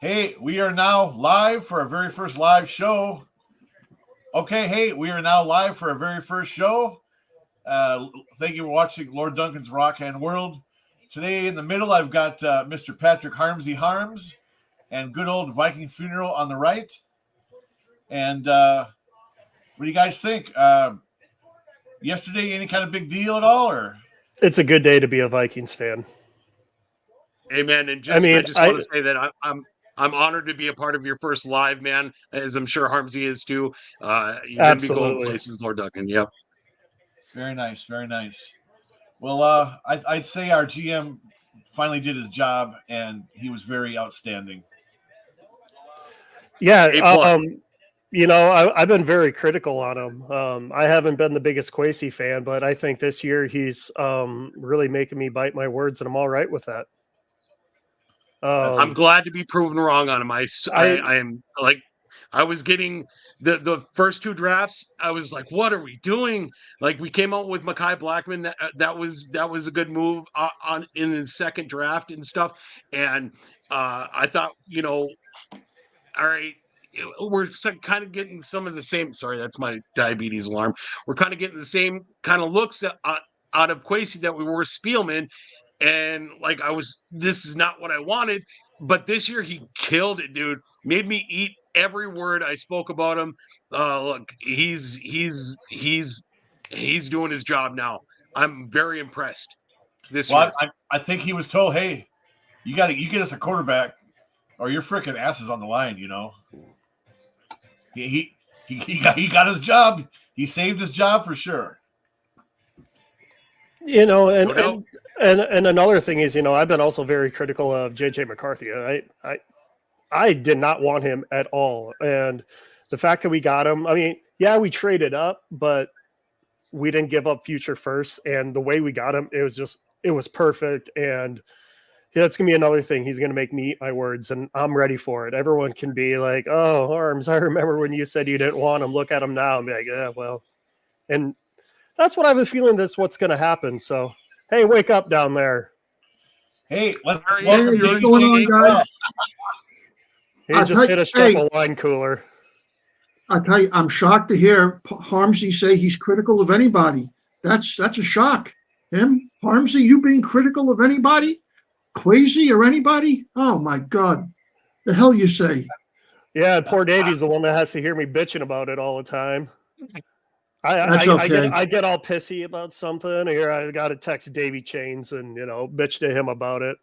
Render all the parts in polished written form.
Hey, we are now live for our very first live show. Okay, hey, we are now live for our very first show. Thank you for watching Lord Duncan's Rock and World. Today in the middle, I've got Mr. Patrick Harmsy Harms and good old Viking Funeral on the right. And what do you guys think? Yesterday, any kind of big deal at all? Or it's a good day to be a Vikings fan. Amen. And I just want to say that I'm honored to be a part of your first live, man, as I'm sure Harmsy is too. You're going to be going places, Lord Duncan. Yep. Very nice. Very nice. Well, I'd say our GM finally did his job, and he was very outstanding. Yeah. I've been very critical on him. I haven't been the biggest Kwesi fan, but I think this year he's really making me bite my words, and I'm all right with that. I'm glad to be proven wrong on him. I am like, I was getting the first two drafts. I was like, what are we doing? Like, we came out with Mekhi Blackman. That was a good move in the second draft and stuff. And I thought, all right, we're kind of getting some of the same. Sorry, that's my diabetes alarm. We're kind of getting the same kind of looks out of Kwesi that we were Spielman. And like, this is not what I wanted, but this year he killed it, dude. Made me eat every word I spoke about him. Look, he's doing his job now. I'm very impressed this year. I think he was told, hey, you get us a quarterback or your freaking ass is on the line, He got his job. He saved his job for sure. And another thing is, I've been also very critical of JJ McCarthy. I did not want him at all. And the fact that we got him, we traded up, but we didn't give up future first. And the way we got him, it was perfect. And that's going to be another thing. He's going to make me eat my words, and I'm ready for it. Everyone can be like, oh, Harms, I remember when you said you didn't want him. Look at him now. And be like, yeah, well. And that's what I have a feeling that's what's going to happen. So, hey, wake up down there. Hey, what's going on, guys? He just finished up a wine cooler. I tell you, I'm shocked to hear Harmsy say he's critical of anybody. That's a shock. Him, Harmsy, you being critical of anybody? Kwesi or anybody? Oh, my God. The hell you say? Yeah, poor Davey's the one that has to hear me bitching about it all the time. I get all pissy about something, or I got to text Davey Chains and bitch to him about it.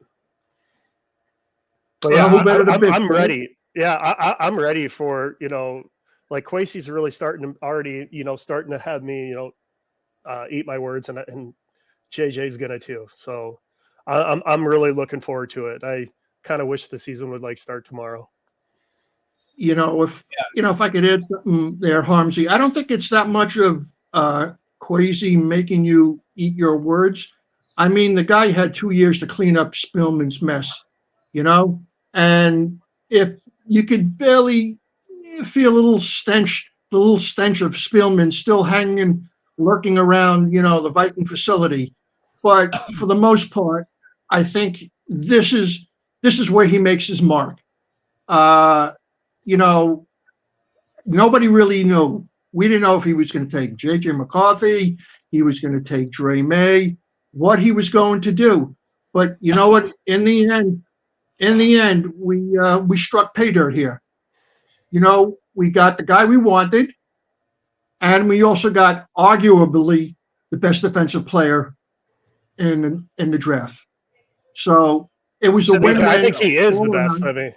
But yeah, I'm ready. Yeah, I'm ready for like Kwesi's really starting to have me eat my words, and JJ's gonna too. So I'm really looking forward to it. I kind of wish the season would start tomorrow. If I could add something there, Harmsy, I don't think it's that much of Kwesi making you eat your words. I mean, the guy had 2 years to clean up Spielman's mess, and if you could barely feel a little stench of Spielman still hanging, lurking around, the Viking facility. But for the most part, I think this is where he makes his mark. Nobody really knew. We didn't know if he was going to take JJ McCarthy, he was going to take Dre May, what he was going to do. But you know what? In the end, we struck pay dirt here. We got the guy we wanted, and we also got arguably the best defensive player in the draft. So it was a win-win. I think he is the best. I mean.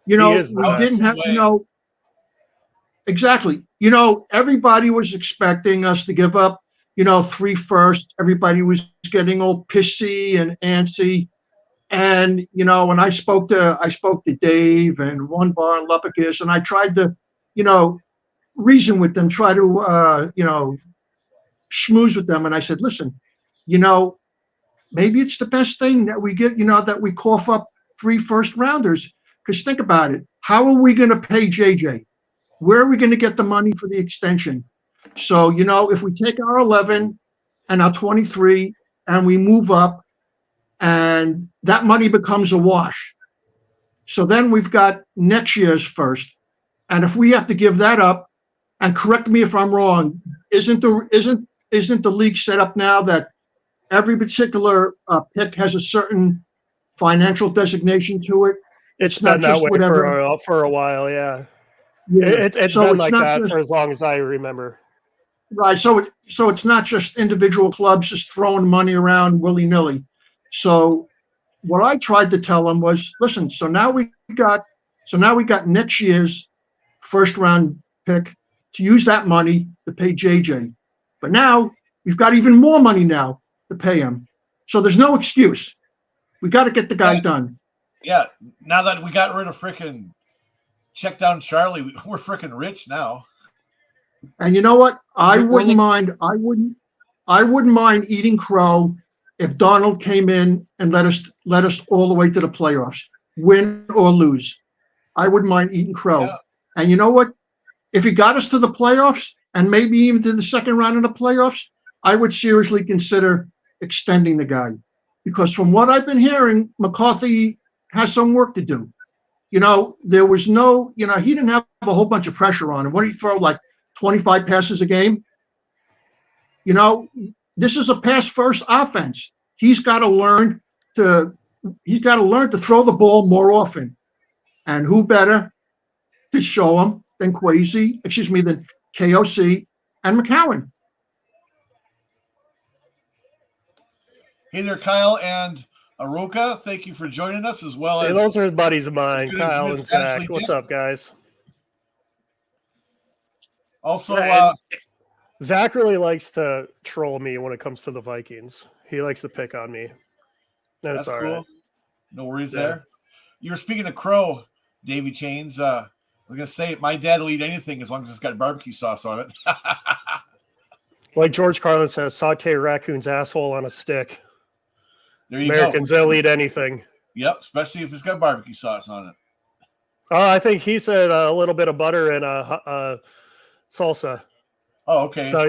We didn't have to exactly. Everybody was expecting us to give up, 3 firsts. Everybody was getting all pissy and antsy. And, when I spoke to Dave and One Bar and Lupicus, and I tried to, reason with them, try to, schmooze with them. And I said, listen, maybe it's the best thing that we get, that we cough up 3 first rounders. Because think about it. How are we going to pay JJ? Where are we going to get the money for the extension? So, if we take our 11 and our 23 and we move up and that money becomes a wash, So then we've got next year's first. And if we have to give that up, and correct me if I'm wrong, isn't the league set up now that every particular pick has a certain financial designation to it? It's been that way for a while, yeah. It's so been like that for as long as I remember. Right. So it's not just individual clubs just throwing money around willy-nilly. So what I tried to tell them was, listen, so now we got next year's first round pick to use that money to pay JJ. But now we've got even more money now to pay him. So there's no excuse. We got to get the guy done. Yeah. Now that we got rid of frickin' check down Charlie, we're frickin' rich now. And you know what? I wouldn't mind eating crow if Donald came in and led us all the way to the playoffs, win or lose. I wouldn't mind eating crow. Yeah. And you know what? If he got us to the playoffs and maybe even to the second round of the playoffs, I would seriously consider extending the guy. Because from what I've been hearing, McCarthy has some work to do. There was no, he didn't have a whole bunch of pressure on him. What did he throw, like 25 passes a game? This is a pass-first offense. He's got to learn to throw the ball more often. And who better to show him than than KOC and McCowan. Hey there, Kyle and Aroka. Thank you for joining us as well as. Hey, those are buddies of mine, Kyle and Zach. What's up, guys? Also, Zach really likes to troll me when it comes to the Vikings. He likes to pick on me. And it's all cool. Right. No worries there. You were speaking of crow, Davy Chains. I was going to say, my dad will eat anything as long as it's got barbecue sauce on it. Like George Carlin says, saute a raccoon's asshole on a stick. There you Americans, go. They'll eat anything. Yep, especially if it's got barbecue sauce on it. I think he said a little bit of butter and salsa. Oh, okay. So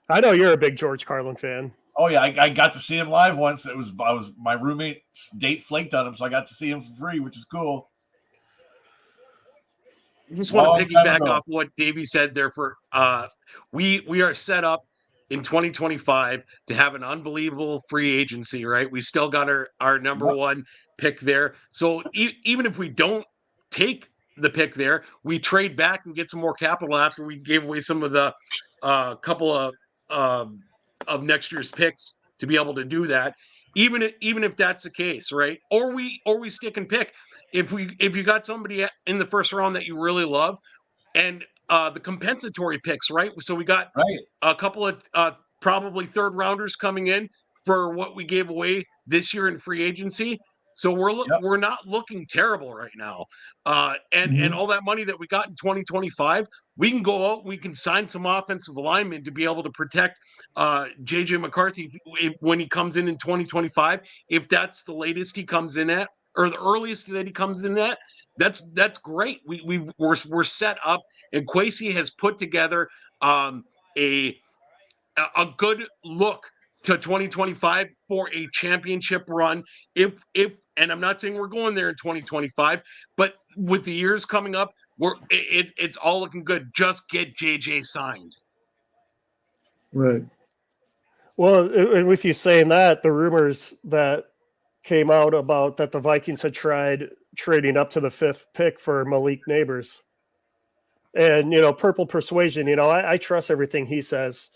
I know you're a big George Carlin fan. Oh yeah, I got to see him live once. I was my roommate's date flaked on him, so I got to see him for free, which is cool. I just want to piggyback off what Davey said there. We are set up in 2025 to have an unbelievable free agency, right? We still got our number one pick there. So even if we don't take the pick there, we trade back and get some more capital after we gave away some of the couple of next year's picks to be able to do that. Even if that's the case, right? Or we stick and pick. If you got somebody in the first round that you really love, and the compensatory picks, right? So we got a couple of probably third rounders coming in for what we gave away this year in free agency. So we're not looking terrible right now. And all that money that we got in 2025, we can go out, we can sign some offensive linemen to be able to protect JJ McCarthy when he comes in 2025. If that's the latest he comes in at, or the earliest that he comes in at, that's great. We're set up, and Kwesi has put together a good look to 2025 for a championship run. And I'm not saying we're going there in 2025, but with the years coming up, it's all looking good. Just get JJ signed. Right. Well, and with you saying that, the rumors that came out about that the Vikings had tried trading up to the 5th pick for Malik Neighbors. And, Purple Persuasion, I trust everything he says.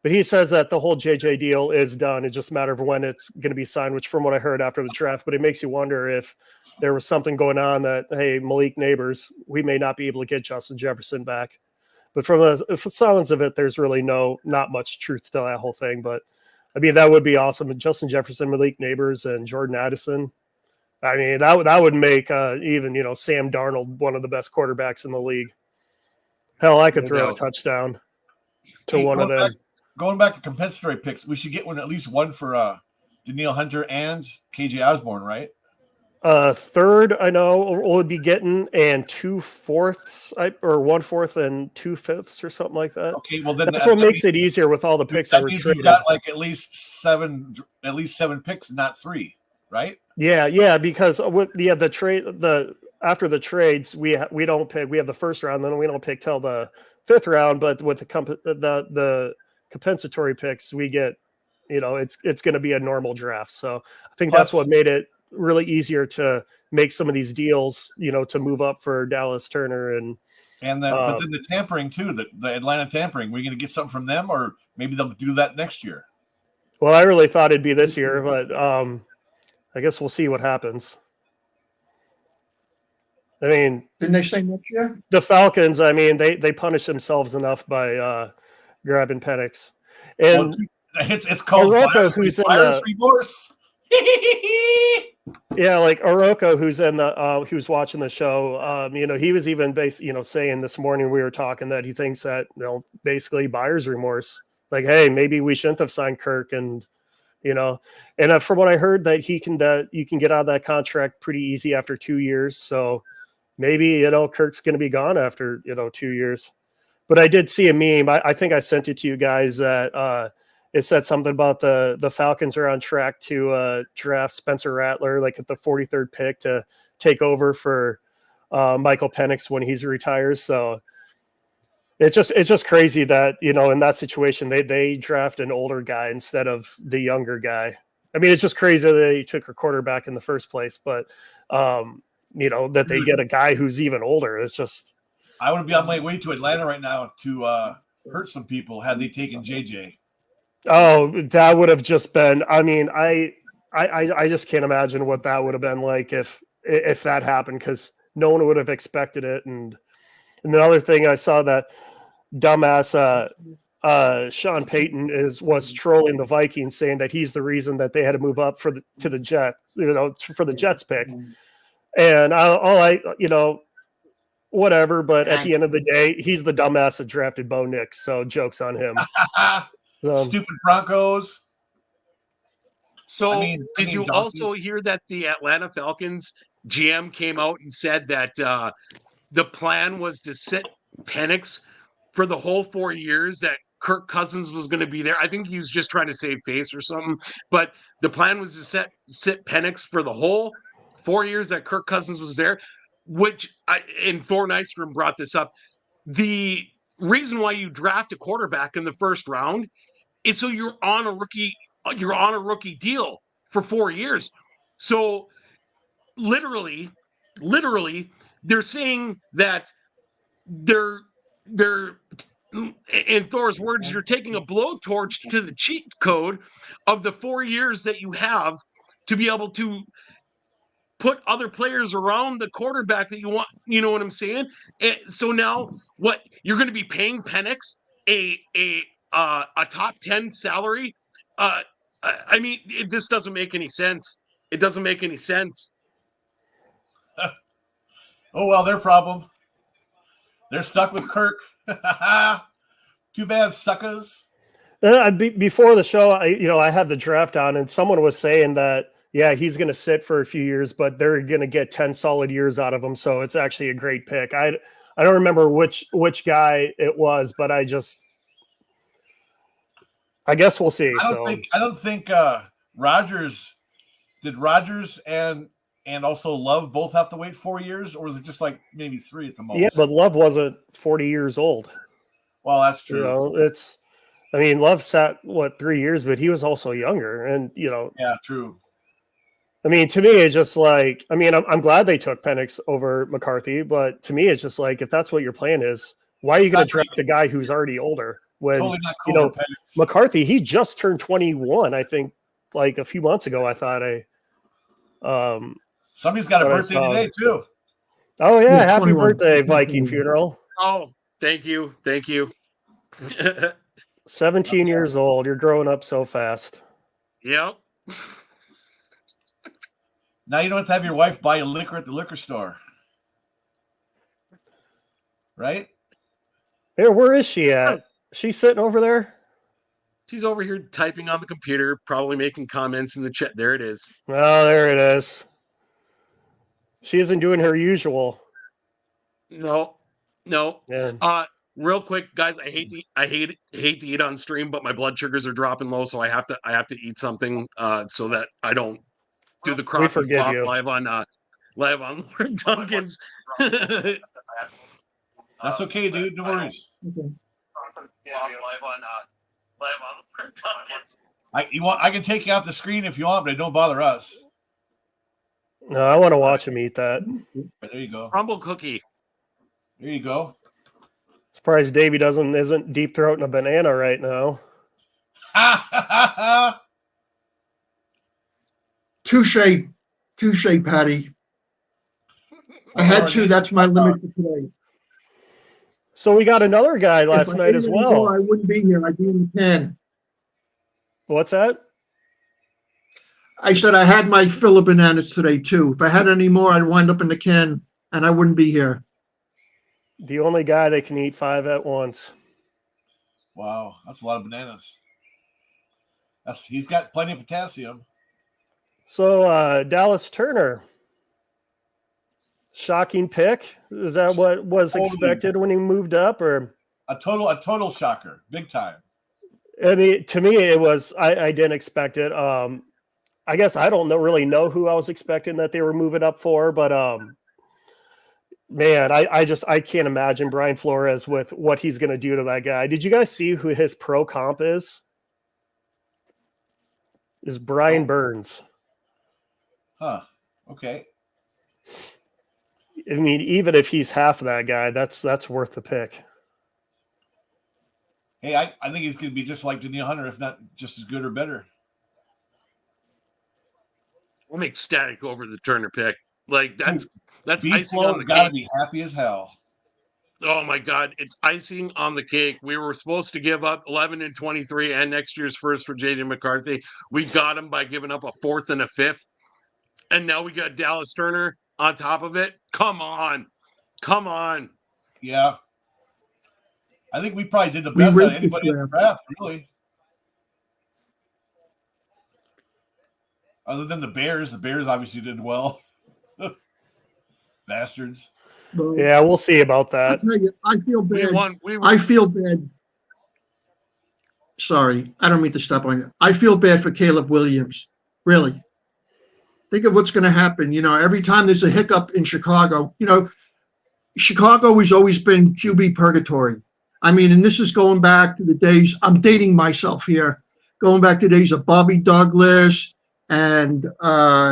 But he says that the whole JJ deal is done. It's just a matter of when it's going to be signed, which from what I heard after the draft, but it makes you wonder if there was something going on that, hey, Malik Neighbors, we may not be able to get Justin Jefferson back. But from the sounds of it, there's really not much truth to that whole thing. But I mean, that would be awesome. Justin Jefferson, Malik Neighbors, and Jordan Addison. I mean, that would make even, Sam Darnold one of the best quarterbacks in the league. Hell, I could throw a touchdown to one of them. Going back to compensatory picks, we should get at least one for Danielle Hunter and KJ Osborne, right? Third, I know we'll be getting, and 2/4 or 1/4 and 2/5 or something like that. Okay, well then that's what makes it easier with all the picks that were traded. Got like at least seven picks, not 3. right? Yeah, because with the trade after the trades we don't pick. We have the first round, then we don't pick till the fifth round. But with the compensatory picks, we get, it's going to be a normal draft. So I think that's what made it really easier to make some of these deals, to move up for Dallas Turner but then the tampering too, the Atlanta tampering. We're going to get something from them, or maybe they'll do that next year. Well, I really thought it'd be this year, but I guess we'll see what happens. I mean, didn't they say next year? The Falcons, I mean, they punish themselves enough by grabbing Penix. And it's called buyer's remorse. Yeah, like Oroko, who's watching the show, he was even saying this morning we were talking that he thinks that, basically buyer's remorse. Like, hey, maybe we shouldn't have signed Kirk, and from what I heard that you can get out of that contract pretty easy after 2 years. So maybe, Kirk's going to be gone after, 2 years. But I did see a meme. I think I sent it to you guys that it said something about the Falcons are on track to draft Spencer Rattler, like at the 43rd pick, to take over for Michael Penix when he retires. So it's just crazy that, in that situation, they draft an older guy instead of the younger guy. I mean, it's just crazy that they took a quarterback in the first place, but that they get a guy who's even older. It's just, I would be on my way to Atlanta right now to hurt some people had they taken JJ. Oh, that would have just been, I mean, I just can't imagine what that would have been like if that happened, because no one would have expected it. And the other thing I saw, that dumbass Sean Payton was trolling the Vikings, saying that he's the reason that they had to move up to the Jets, for the Jets pick. And whatever. But at the end of the day, he's the dumbass that drafted Bo Nix. So joke's on him. Stupid Broncos. So did you also hear that the Atlanta Falcons GM came out and said that the plan was to sit Penix for the whole 4 years that Kirk Cousins was going to be there? I think he was just trying to save face or something. But the plan was to sit Penix for the whole 4 years that Kirk Cousins was there, and Thor Nystrom brought this up. The reason why you draft a quarterback in the first round is so you're on a rookie deal for 4 years. So literally, they're saying that they're in Thor's words, you're taking a blowtorch to the cheat code of the 4 years that you have to be able to put other players around the quarterback that you want. You know what I'm saying? And so now what you're going to be paying Penix a top 10 salary. I mean, this doesn't make any sense. It doesn't make any sense. Oh, well, their problem. They're stuck with Kirk. Too bad, suckers. Before the show, I had the draft on, and someone was saying that, yeah, he's going to sit for a few years, but they're going to get 10 solid years out of him. So it's actually a great pick. I don't remember which guy it was, but I guess we'll see. I don't think Rodgers and also Love both have to wait 4 years, or was it just like maybe 3 at the most? Yeah, but Love wasn't 40 years old. Well, that's true. Love sat 3 years, but he was also younger, and Yeah, true. I mean, to me, it's just like, I'm glad they took Penix over McCarthy, but to me, it's just like, if that's what your plan is, why are you going to draft a guy who's already older? When totally not cool McCarthy, he just turned 21, I think, like a few months ago. I thought somebody's got a birthday today too. Oh yeah, happy 21. Birthday, Viking Funeral. Oh, thank you. 17 years old. You're growing up so fast. Yep. Now you don't have to have your wife buy you liquor at the liquor store. Right? Hey, where is she at? She's sitting over there? She's over here typing on the computer, probably making comments in the chat. There it is. Oh, there it is. She isn't doing her usual. No. Yeah. Real quick, guys, I hate to eat on stream, but my blood sugars are dropping low, so I have to eat something so that I don't do the crop and forgive flop you. live on Duncans. That's okay, dude. No worries. Okay. I can take you off the screen if you want, but don't bother us. No, I want to watch him eat that. There you go. Crumble cookie. There you go. Surprised Davey isn't deep throating a banana right now. Touche, Patty. I had to. That's my limit for today. So we got another guy last If I night ate as any well. more, I wouldn't be here. I'd be in the can. What's that? I said I had my fill of bananas today too. If I had any more, I'd wind up in the can, and I wouldn't be here. The only guy that can eat 5 at once. Wow, that's a lot of bananas. He's got plenty of potassium. So Dallas Turner, shocking pick. Is that what was expected when he moved up, or a total shocker, big time? I mean, to me, it was. I didn't expect it. I guess I don't really know who I was expecting that they were moving up for, but man, I can't imagine Brian Flores with what he's going to do to that guy. Did you guys see who his pro comp is? Is Brian Burns. Huh. Okay. I mean, even if he's half of that guy, that's worth the pick. Hey, I think he's going to be just like Daniil Hunter, if not just as good or better. I'm ecstatic over the Turner pick. Like that's icing on the got to cake. be happy as hell. Oh my God, it's icing on the cake. We were supposed to give up 11 and 23 and next year's first for JJ McCarthy. We got him by giving up a 4th and a 5th. And now we got Dallas Turner on top of it. Come on. Yeah. I think we probably did the best out of anybody in the draft, really. Other than the Bears. The Bears obviously did well. Bastards. Yeah, we'll see about that. I'll tell you, I feel bad. I feel bad. Sorry, I don't mean to step on you. I feel bad for Caleb Williams. Really. Think of what's going to happen. You know, every time there's a hiccup in Chicago, you know, Chicago has always been QB purgatory. I mean, and this is going back to the days, I'm dating myself here, going back to the days of Bobby Douglas and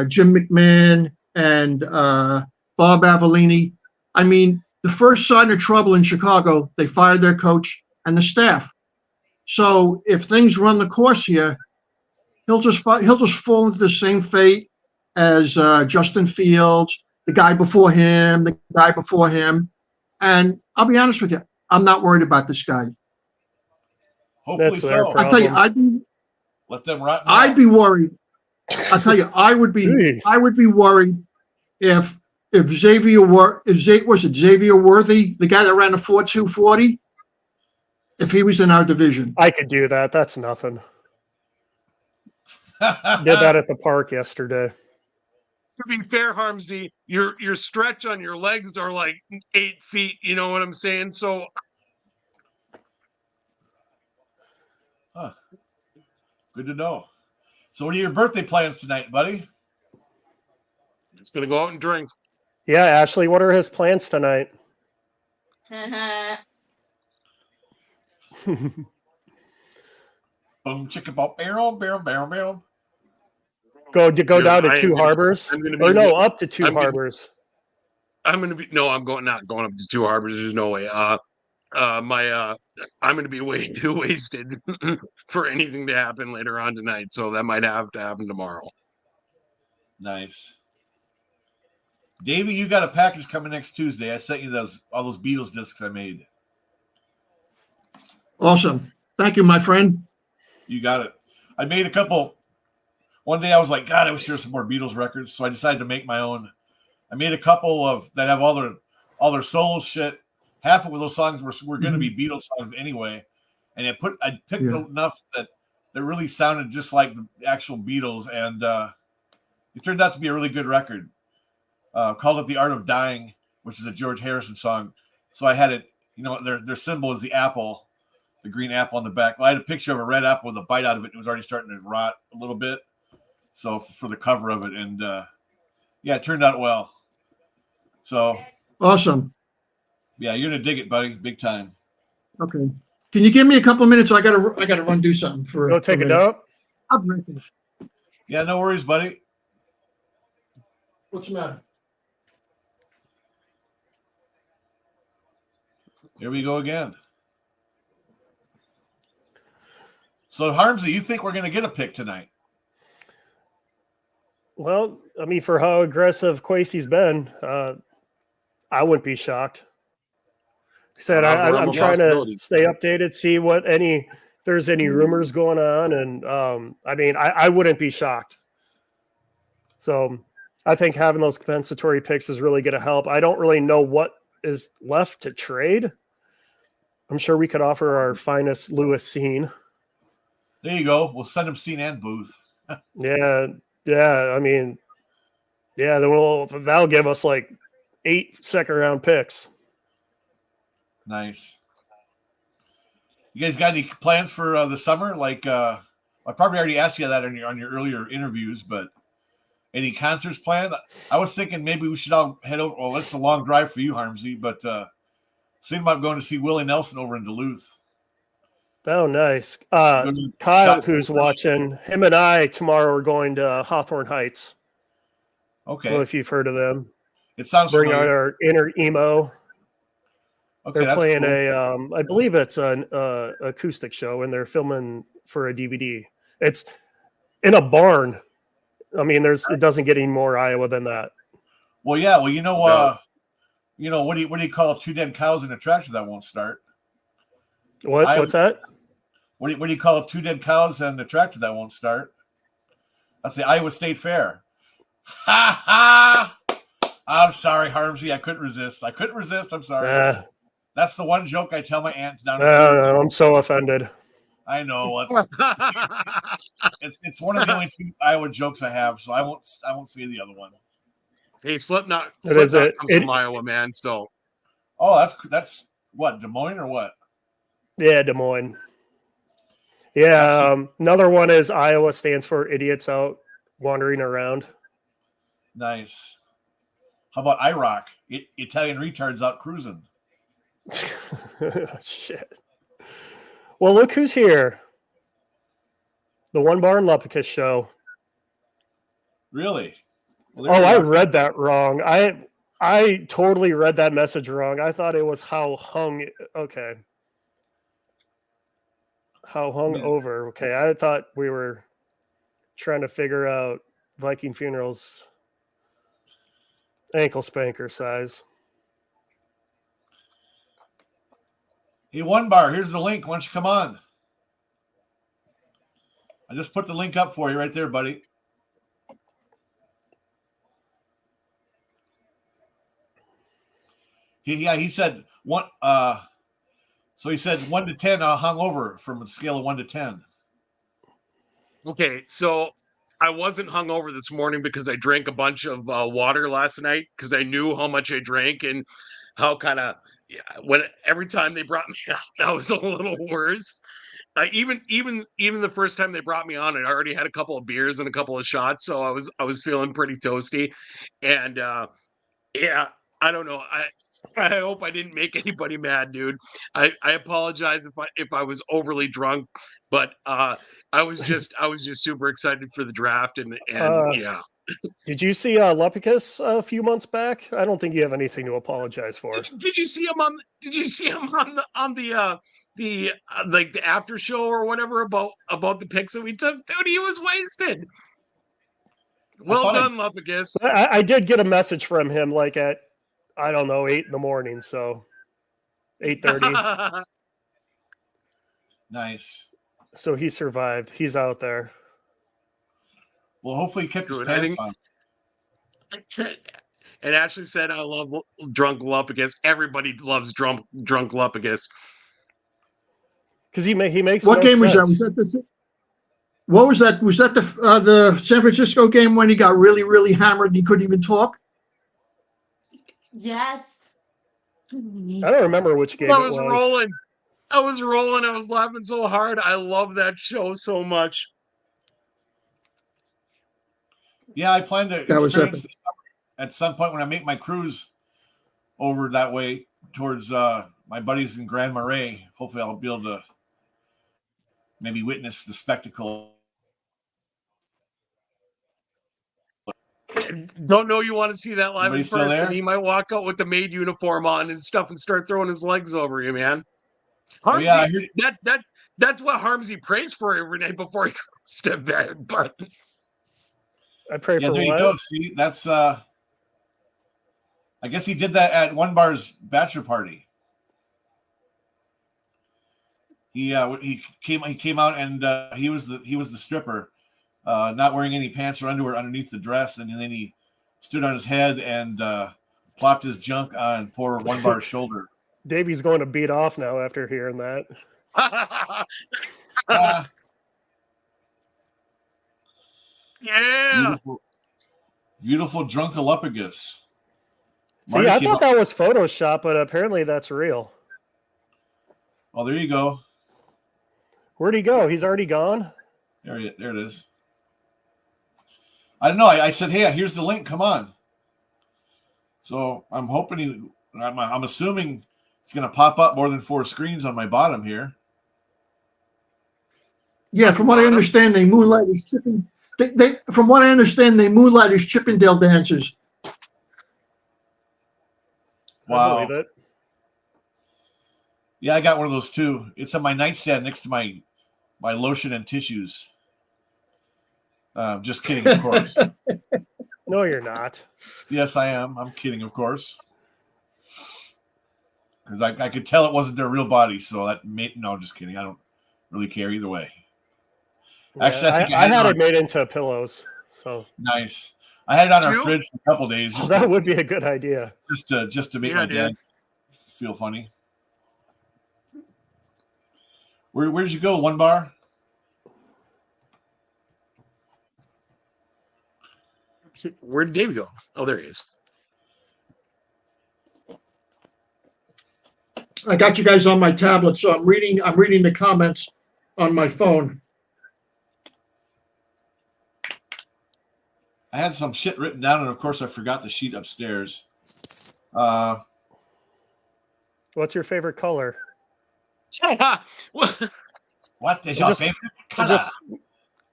Jim McMahon and Bob Avellini. I mean, the first sign of trouble in Chicago, they fired their coach and the staff. So if things run the course here, he'll just fall into the same fate as Justin Fields, the guy before him, And I'll be honest with you, I'm not worried about this guy. Hopefully so. I tell you, let them rot. I'd be worried. I tell you, I would be worried if Xavier Worthy, the guy that ran a 4.240, if he was in our division. I could do that. That's nothing. Did that at the park yesterday. To be fair, Harmsy, your stretch on your legs are like 8 feet. You know what I'm saying? So, good to know. So, what are your birthday plans tonight, buddy? Just gonna go out and drink. Yeah, Ashley, what are his plans tonight? Boom, chicka bop, barrel. Go down to Two Harbors, up to Two Harbors. I'm not going up to Two Harbors. There's no way. I'm gonna be way too wasted for anything to happen later on tonight. So that might have to happen tomorrow. Nice. Davey, you got a package coming next Tuesday. I sent you all those Beatles discs I made. Awesome. Thank you, my friend. You got it. I made a couple. One day I was like, God, I wish there were some more Beatles records. So I decided to make my own. I made a couple of that have all their solo shit. Half of those songs were going to be Beatles songs anyway. And I picked enough that really sounded just like the actual Beatles. And it turned out to be a really good record. Called it The Art of Dying, which is a George Harrison song. So I had it, their symbol is the apple, the green apple on the back. Well, I had a picture of a red apple with a bite out of it. It was already starting to rot a little bit. So for the cover of it, and yeah, it turned out well. So awesome. Yeah, you're gonna dig it, buddy, big time. Okay. Can you give me a couple minutes? I gotta run do something for. Go take a dump. Yeah, no worries, buddy. What's the matter? Here we go again. So, Harmsy, you think we're going to get a pick tonight? Well, I mean, for how aggressive Quasey's been, I wouldn't be shocked. Said I'm trying to stay updated, see what if there's any rumors going on, and I mean, I wouldn't be shocked. So, I think having those compensatory picks is really going to help. I don't really know what is left to trade. I'm sure we could offer our finest Lewis Scene. There you go. We'll send him Scene and Booth. Yeah. I mean, yeah. That'll give us like 8 second-round picks. Nice. You guys got any plans for the summer? Like, I probably already asked you that on your earlier interviews, but any concerts planned? I was thinking maybe we should all head over. Well, it's a long drive for you, Harmsy, but thinking about going to see Willie Nelson over in Duluth. Oh, nice. Kyle, who's watching, him and I tomorrow are going to Hawthorne Heights. Okay. Well, if you've heard of them. It sounds Bring familiar. out our inner emo. Okay, they're playing cool. I believe it's an acoustic show, and they're filming for a DVD. It's in a barn. I mean, it doesn't get any more Iowa than that. Well, yeah. Well, what do you call 2 dead cows in a tractor that won't start? What's that? What do you call 2 dead cows and a tractor that won't start? That's the Iowa State Fair. Ha ha! I'm sorry, Harmsy. I couldn't resist. I'm sorry. That's the one joke I tell my aunt down. I'm so offended. I know. It's one of the only 2 Iowa jokes I have, so I won't say the other one. Hey, Slipknot comes from Iowa, man. So, that's what, Des Moines or what? Yeah, Des Moines. Yeah, another one is Iowa stands for idiots out wandering around. Nice. How about IROC? Italian retards out cruising. Shit. Well, look who's here. The One Bar and Lupicus show. Really? Well, I read that wrong. I totally read that message wrong. I thought it was how hung. Okay. How hung over. Okay. I thought we were trying to figure out Viking Funerals ankle spanker size. Hey, One Bar, here's the link. Why don't you come on? I just put the link up for you right there, buddy. He said one. So he said 1 to 10 hung over from a scale of 1 to 10. Okay, so I wasn't hungover this morning because I drank a bunch of water last night because I knew how much I drank and how kind of every time they brought me out, that was a little worse. Even the first time they brought me on, I already had a couple of beers and a couple of shots, so I was feeling pretty toasty. And yeah, I don't know. I hope I didn't make anybody mad, dude. I apologize if I was overly drunk, but I was just super excited for the draft and yeah. Did you see Lepicus a few months back? I don't think you have anything to apologize for. Did you see him on the like the after show or whatever about the picks that we took? Dude, he was wasted. Well done, Lepicus. I did get a message from him like at 8 a.m. So 8:30. Nice. So he survived. He's out there. Well, hopefully he kept his pants on. And Ashley said, I love drunk Lepicus. Everybody loves drunk Lepicus. Because he makes what no game sense. was that? What was that? Was that the San Francisco game when he got really, really hammered and he couldn't even talk? Yes. I don't remember which game I was rolling. I was laughing so hard. I love that show so much. Yeah, I plan to That was experience epic. this at some point when I make my cruise over that way towards my buddies in Grand Marais. Hopefully, I'll be able to maybe witness the spectacle. Don't know you want to see that live Anybody in still person. there? He might walk out with the maid uniform on and stuff and start throwing his legs over you, man. Oh, yeah, I heard- that's what Harmsy prays for every night before he goes to bed. But I pray Yeah, for there you what? go. See, that's I guess he did that at One Bar's bachelor party. He came out and he was the stripper, not wearing any pants or underwear underneath the dress, and then he stood on his head and plopped his junk on poor One Bar's shoulder. Davey's going to beat off now after hearing that. Yeah. Beautiful drunkalupagus. See, I thought that was Photoshop, but apparently that's real. Oh, there you go. Where'd he go? He's already gone? There it is. I don't know. I said, hey, here's the link. Come on. So I'm hoping I'm assuming it's going to pop up more than 4 screens on my bottom here. Yeah, from what I understand, they moonlight as from what I understand, they moonlight as Chippendale dancers. Wow. I believe it. Yeah, I got one of those too. It's on my nightstand next to my lotion and tissues. Just kidding, of course. No, you're not. Yes, I am. I'm kidding, of course. Because I could tell it wasn't their real body, so that made no. Just kidding. I don't really care either way. Yeah, Actually, I think I had it made into pillows. So nice. I had it on our fridge for a couple days. That would be a good idea. Just to make my dad feel funny. Where did you go? One bar? Where did David go? Oh, there he is. I got you guys on my tablet, so I'm reading the comments on my phone. I had some shit written down, and of course, I forgot the sheet upstairs. What's your favorite color? What is your favorite color?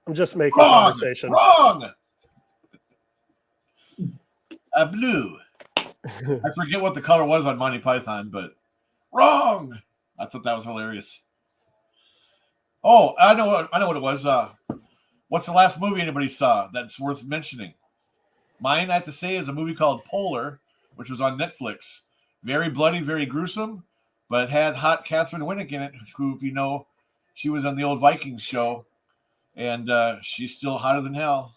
I'm just making conversation. Wrong. Blue. I forget what the color was on Monty Python, but wrong. I thought that was hilarious. Oh, I know what it was. What's the last movie anybody saw that's worth mentioning? Mine, I have to say, is a movie called Polar, which was on Netflix. Very bloody, very gruesome, but it had hot Catherine Winnick in it, who, if you know, she was on the old Vikings show, and she's still hotter than hell.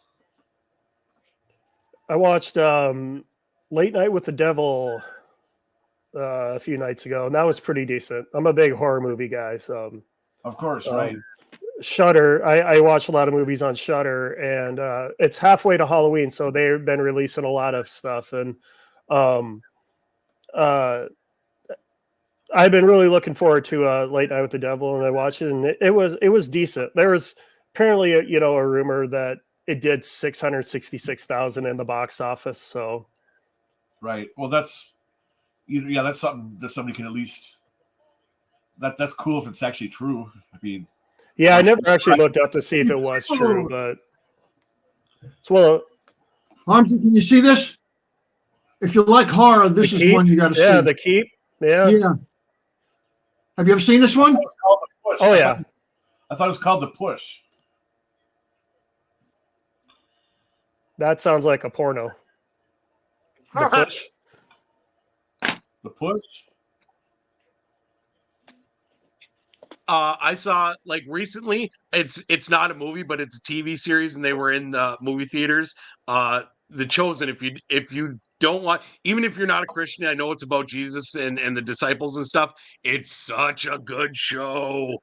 I watched Late Night with the Devil a few nights ago, and that was pretty decent. I'm a big horror movie guy, so of course, right. Shudder. I watch a lot of movies on Shudder, and it's halfway to Halloween, so they've been releasing a lot of stuff, and I've been really looking forward to Late Night with the Devil, and I watched it, and it was decent. There was apparently a rumor that it did 666,000 in the box office. So, right. Well, that's something that somebody can at least. That's cool if it's actually true. I mean, yeah, I never actually looked up to see if it was true, but Harmsy, can you see this? If you like horror, this is one you got to see. Yeah, The Keep. Yeah. Have you ever seen this one? Oh yeah. I thought it was called The Push. That sounds like a porno. The Push. The Push. I saw recently. It's not a movie, but it's a TV series, and they were in the movie theaters. The Chosen. If you don't want, even if you're not a Christian, I know it's about Jesus and the disciples and stuff. It's such a good show.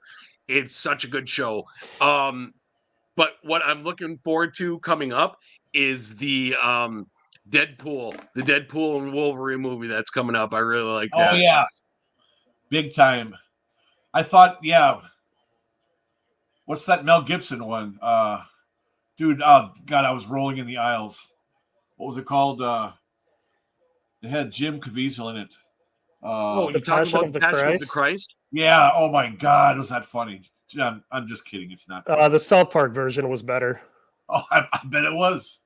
It's such a good show. But what I'm looking forward to coming up is the Deadpool and Wolverine movie that's coming up. I really like that. Oh yeah, big time. I thought, yeah. What's that Mel Gibson one? Dude, oh God, I was rolling in the aisles. What was it called? It had Jim Caviezel in it. You talking about the Passion of the Christ? Yeah. Oh my God, was that funny? I'm just kidding. It's not funny. The South Park version was better. Oh, I bet it was.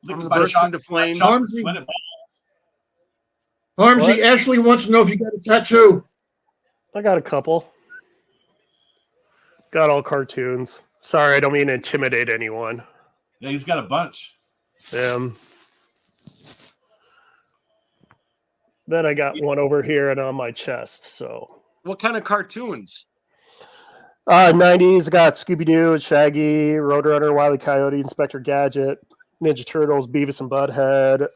From the burst into flames. Harmsy, Ashley wants to know if you got a tattoo. I got a couple. Got all cartoons. Sorry, I don't mean to intimidate anyone. Yeah, he's got a bunch. Then I got one over here and on my chest. So, what kind of cartoons? 90s got Scooby-Doo, Shaggy, Roadrunner, Wile E. Coyote, Inspector Gadget, Ninja Turtles, Beavis and Butthead.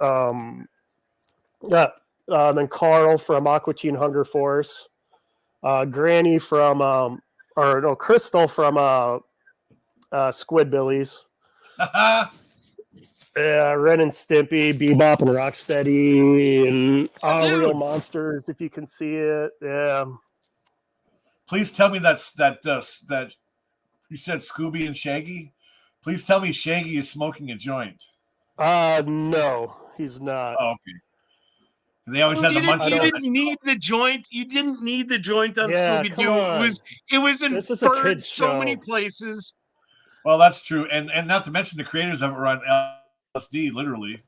Then Carl from Aqua Teen Hunger Force. Granny from, Crystal from Squidbillies. Yeah, Ren and Stimpy, Bebop and Rocksteady, and Real Monsters, if you can see it. Yeah. Please tell me that you said Scooby and Shaggy. Please tell me Shaggy is smoking a joint. No, he's not. Oh, okay. They always had the munchies. You didn't need the joint. You didn't need the joint on Scooby-Doo. It was inferred so many places. Well, that's true, and not to mention the creators of it were on LSD, literally.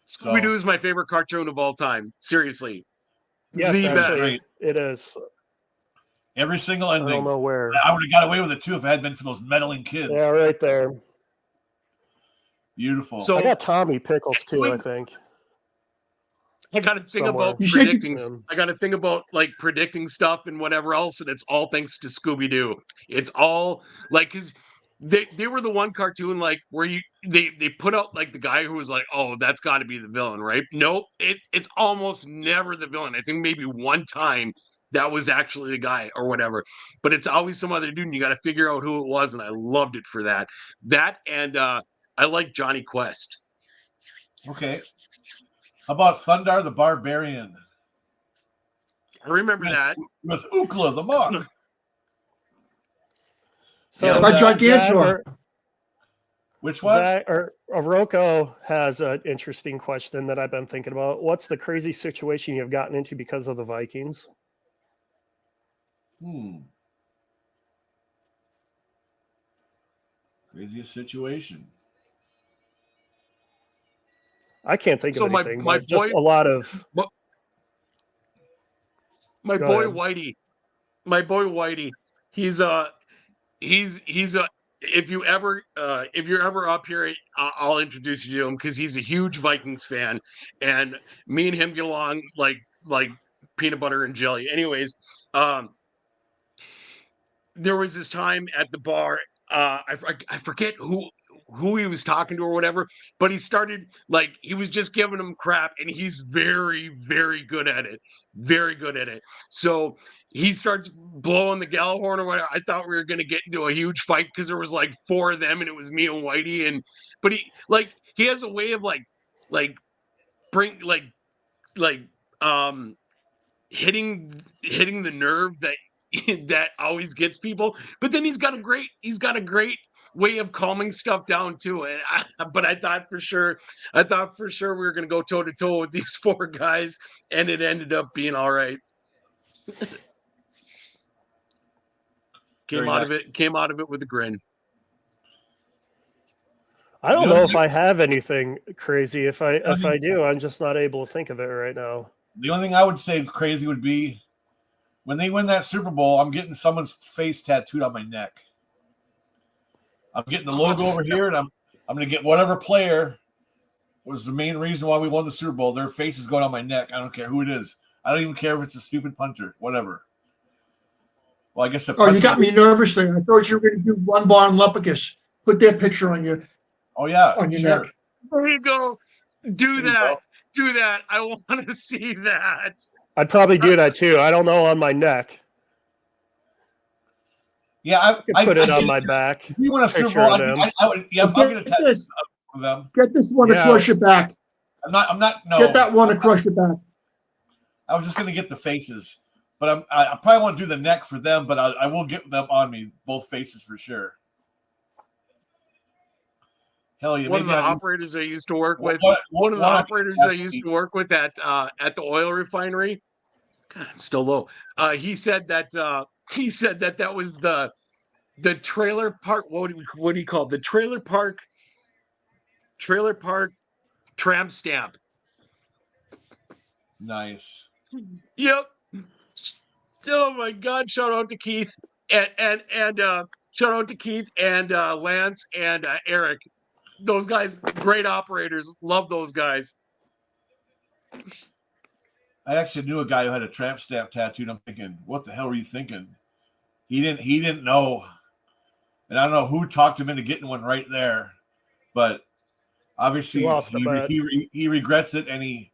Scooby-Doo is my favorite cartoon of all time. Seriously, yes, the best. It is. Every single ending. I don't know where. I would have got away with it too if it hadn't been for those meddling kids. Yeah, right there. Beautiful. So I got Tommy Pickles too. I think. I got to think about predicting. I got to think about like predicting stuff and whatever else, and it's all thanks to Scooby-Doo. It's all like because they were the one cartoon like where they put out like the guy who was like, oh, that's got to be the villain, right? Nope, it's almost never the villain. I think maybe one time that was actually the guy or whatever, but it's always some other dude, and you got to figure out who it was, and I loved it for that. That and I like Johnny Quest. Okay. How about Thundar the Barbarian? I remember that. With Ookla the Monk. So about Gigantor. Which one? Rocco has an interesting question that I've been thinking about. What's the crazy situation you've gotten into because of the Vikings? Craziest situation. I can't think of anything. Just a lot of. My boy Whitey. He's if you're ever up here, I'll introduce you to him because he's a huge Vikings fan, and me and him get along like peanut butter and jelly. Anyways, there was this time at the bar. I forget who he was talking to or whatever, but he started like he was just giving him crap, and he's very, very good at it. Very good at it. So he starts blowing the gal horn or whatever. I thought we were gonna get into a huge fight because there was like 4 of them, and it was me and Whitey. But he has a way of hitting the nerve that always gets people. But then he's got a great way of calming stuff down too. But I thought for sure we were going to go toe to toe with these 4 guys, and it ended up being all right. Came out of it with a grin. I don't know if I have anything crazy. If I do, I'm just not able to think of it right now. The only thing I would say crazy would be when they win that Super Bowl, I'm getting someone's face tattooed on my neck. I'm getting the logo over here, and I'm going to get whatever player was the main reason why we won the Super Bowl. Their face is going on my neck. I don't care who it is. I don't even care if it's a stupid punter, whatever. Well, I guess. You got me nervous there. I thought you were going to do One Bon Lepicus. Put their picture on you. Oh yeah, on your neck. There you go. Do that. I want to see that. I'd probably do that too. I don't know on my neck. Yeah, I put it on my back. If you want a Super Bowl, I would. Yeah, I'm going to tattoo them. Get this one across your back. I'm not. No. Get that one across your back. I was just going to get the faces, but I probably won't do the neck for them. But I will get them on me, both faces for sure. Hell yeah! One of maybe the I- operators I used to work with. What- One of the what- operators I used to work with at the oil refinery. God, I'm still low. He said that that was the trailer park. What do you call it? The trailer park tramp stamp. Nice. Yep. Oh my God! Shout out to Keith and shout out to Keith and Lance and Eric. Those guys, great operators. Love those guys. I actually knew a guy who had a tramp stamp tattooed. I'm thinking, what the hell were you thinking? He didn't know, and I don't know who talked him into getting one right there, but obviously he regrets it, and he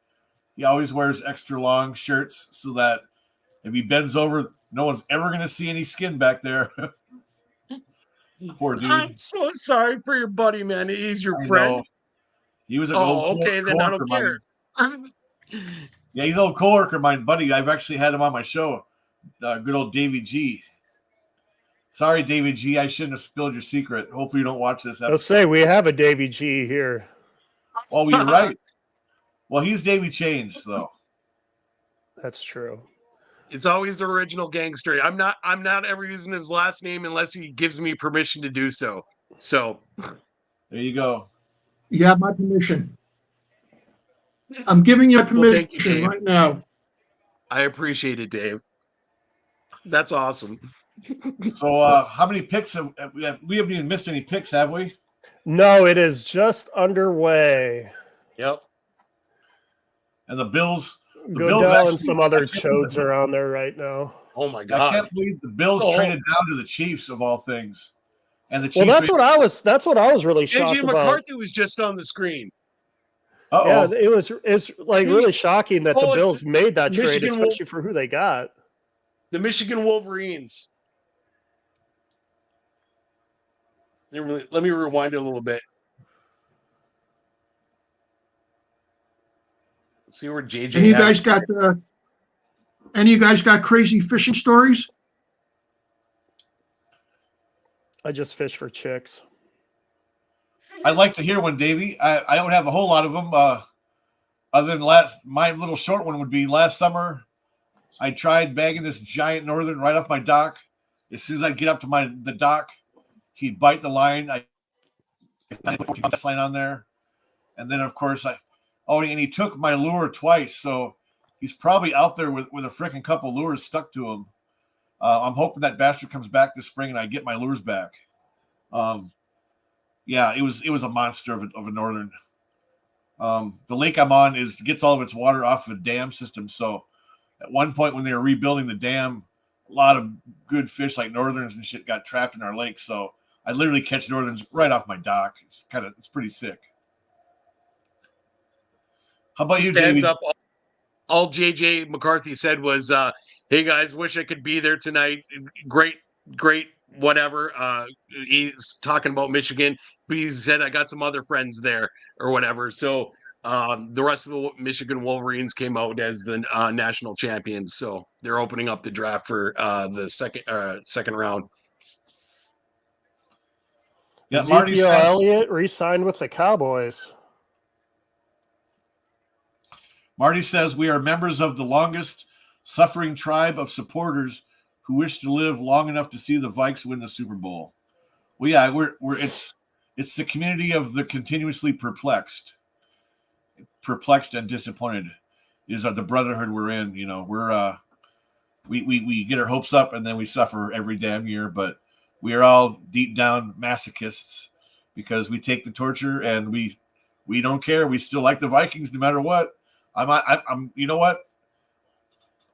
always wears extra long shirts so that if he bends over, no one's ever going to see any skin back there. Poor dude. I'm so sorry for your buddy, man. He's your I friend. know. He was an okay, then I don't care. Yeah, he's an old coworker of mine, buddy. I've actually had him on my show. Good old Davey G. Sorry, Davey G. I shouldn't have spilled your secret. Hopefully you don't watch this episode. Let's say we have a Davey G here. Oh, you're right. Well, he's Davey Chains, though. That's true. It's always the original gangster. I'm not ever using his last name unless he gives me permission to do so. So there you go. You have my permission. I'm giving you permission thank you, right now. I appreciate it, Dave. That's awesome. So how many picks we haven't even missed any picks, have we? No, it is just underway. Yep. And the Bills Goodell and some other chodes are on there right now. Oh my God! I can't believe the Bills traded down to the Chiefs of all things. And the Chiefs. Well, that's what I was really shocked JJ about. McCarthy was just on the screen. Uh-oh. Yeah, it's like really shocking that the Bills made that trade, especially for who they got. The Michigan Wolverines. Let me rewind it a little bit. Let's see where JJ. Any of you guys got crazy fishing stories? I just fish for chicks. I'd like to hear one, Davey. I don't have a whole lot of them. Other than my little short one would be last summer. I tried bagging this giant northern right off my dock. As soon as I get up to the dock, he'd bite the line. I put 14 line on there, and then of course and he took my lure twice. So he's probably out there with a freaking couple lures stuck to him. I'm hoping that bastard comes back this spring and I get my lures back. Yeah, it was a monster of a northern. The lake I'm on gets all of its water off of a dam system. So at one point when they were rebuilding the dam, a lot of good fish like northerns and shit got trapped in our lake. So I literally catch northerns right off my dock. It's pretty sick. How about you, David? Up. All JJ McCarthy said was, "Hey guys, wish I could be there tonight. Great, whatever." He's talking about Michigan, but he said I got some other friends there or whatever. So the rest of the Michigan Wolverines came out as the national champions. So they're opening up the draft for the second round. Yeah, Marty Elliott re-signed with the Cowboys. Marty says we are members of the longest suffering tribe of supporters who wish to live long enough to see the Vikes win the Super Bowl. Well, yeah, it's the community of the continuously perplexed and disappointed is the brotherhood we're in. You know, we're we get our hopes up and then we suffer every damn year, but we are all deep down masochists because we take the torture and we don't care. We still like the Vikings no matter what. I'm you know what?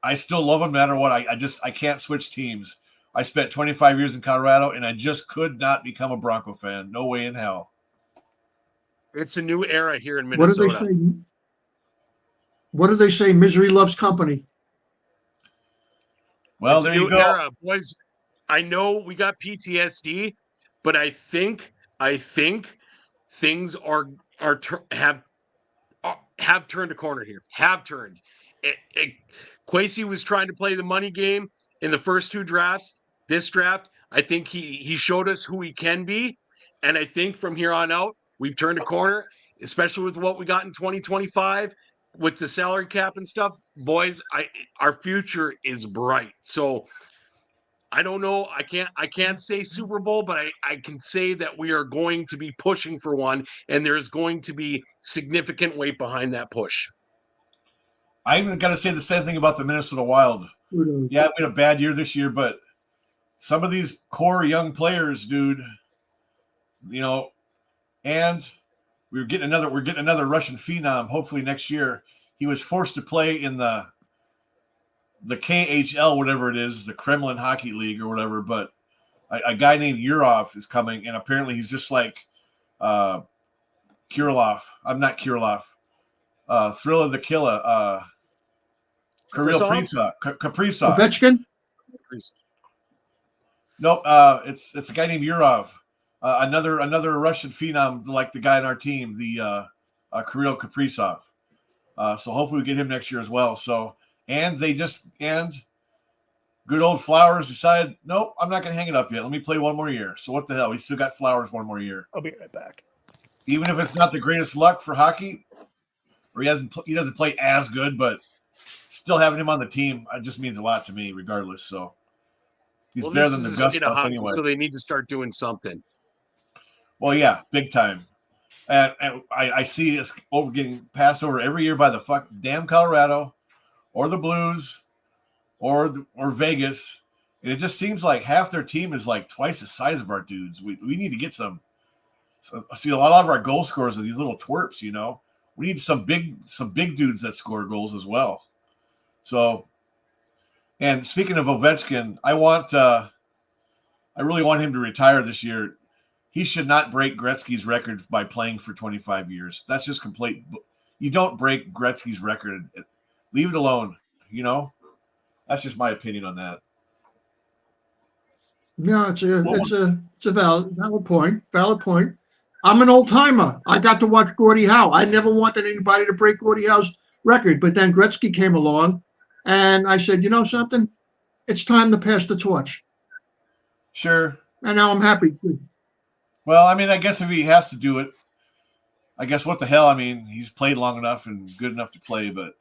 I still love them no matter what. I can't switch teams. I spent 25 years in Colorado and I just could not become a Bronco fan. No way in hell. It's a new era here in Minnesota. What do they say? Misery loves company. Well, there you go. Era. Boys, I know we got PTSD, but I think things have turned a corner here. Have turned. Kwesi was trying to play the money game in the first two drafts. This draft, I think he showed us who he can be, and I think from here on out, we've turned a corner, especially with what we got in 2025 with the salary cap and stuff. Boys, our future is bright. So I don't know. I can't say Super Bowl, but I can say that we are going to be pushing for one, and there's going to be significant weight behind that push. I even got to say the same thing about the Minnesota Wild. Yeah, we had a bad year this year, but some of these core young players, dude, and we're getting another Russian phenom hopefully next year. He was forced to play in the KHL, whatever it is, the Kremlin Hockey League or whatever, but a guy named Yurov is coming, and apparently he's just like Kirilov. I'm not Kirilov. Thrilla the Killer. Kirill Kaprizov. Ovechkin? Nope, it's a guy named Yurov. Another Russian phenom like the guy on our team, the Kirill Kaprizov. So hopefully we get him next year as well. So and good old Flowers decided, nope, I'm not going to hang it up yet. Let me play one more year. So what the hell? We still got Flowers one more year. I'll be right back. Even if it's not the greatest luck for hockey, or he doesn't play as good, but still having him on the team, it just means a lot to me, regardless. So he's better than the Gus stuff anyway. So they need to start doing something. Well, yeah, big time. And I see it's getting passed over every year by the damn Colorado, or the Blues, or Vegas. And it just seems like half their team is like twice the size of our dudes. We need to get some. So, see, a lot of our goal scorers are these little twerps. We need some big dudes that score goals as well. So, and speaking of Ovechkin, I really want him to retire this year. He should not break Gretzky's record by playing for 25 years. That's just complete. You don't break Gretzky's record. Leave it alone. That's just my opinion on that. No, it's a valid point. Valid point. I'm an old timer. I got to watch Gordie Howe. I never wanted anybody to break Gordie Howe's record, but then Gretzky came along, and I said, you know something? It's time to pass the torch. Sure. And now I'm happy. Well, I mean, I guess if he has to do it, I guess what the hell? I mean, he's played long enough and good enough to play. But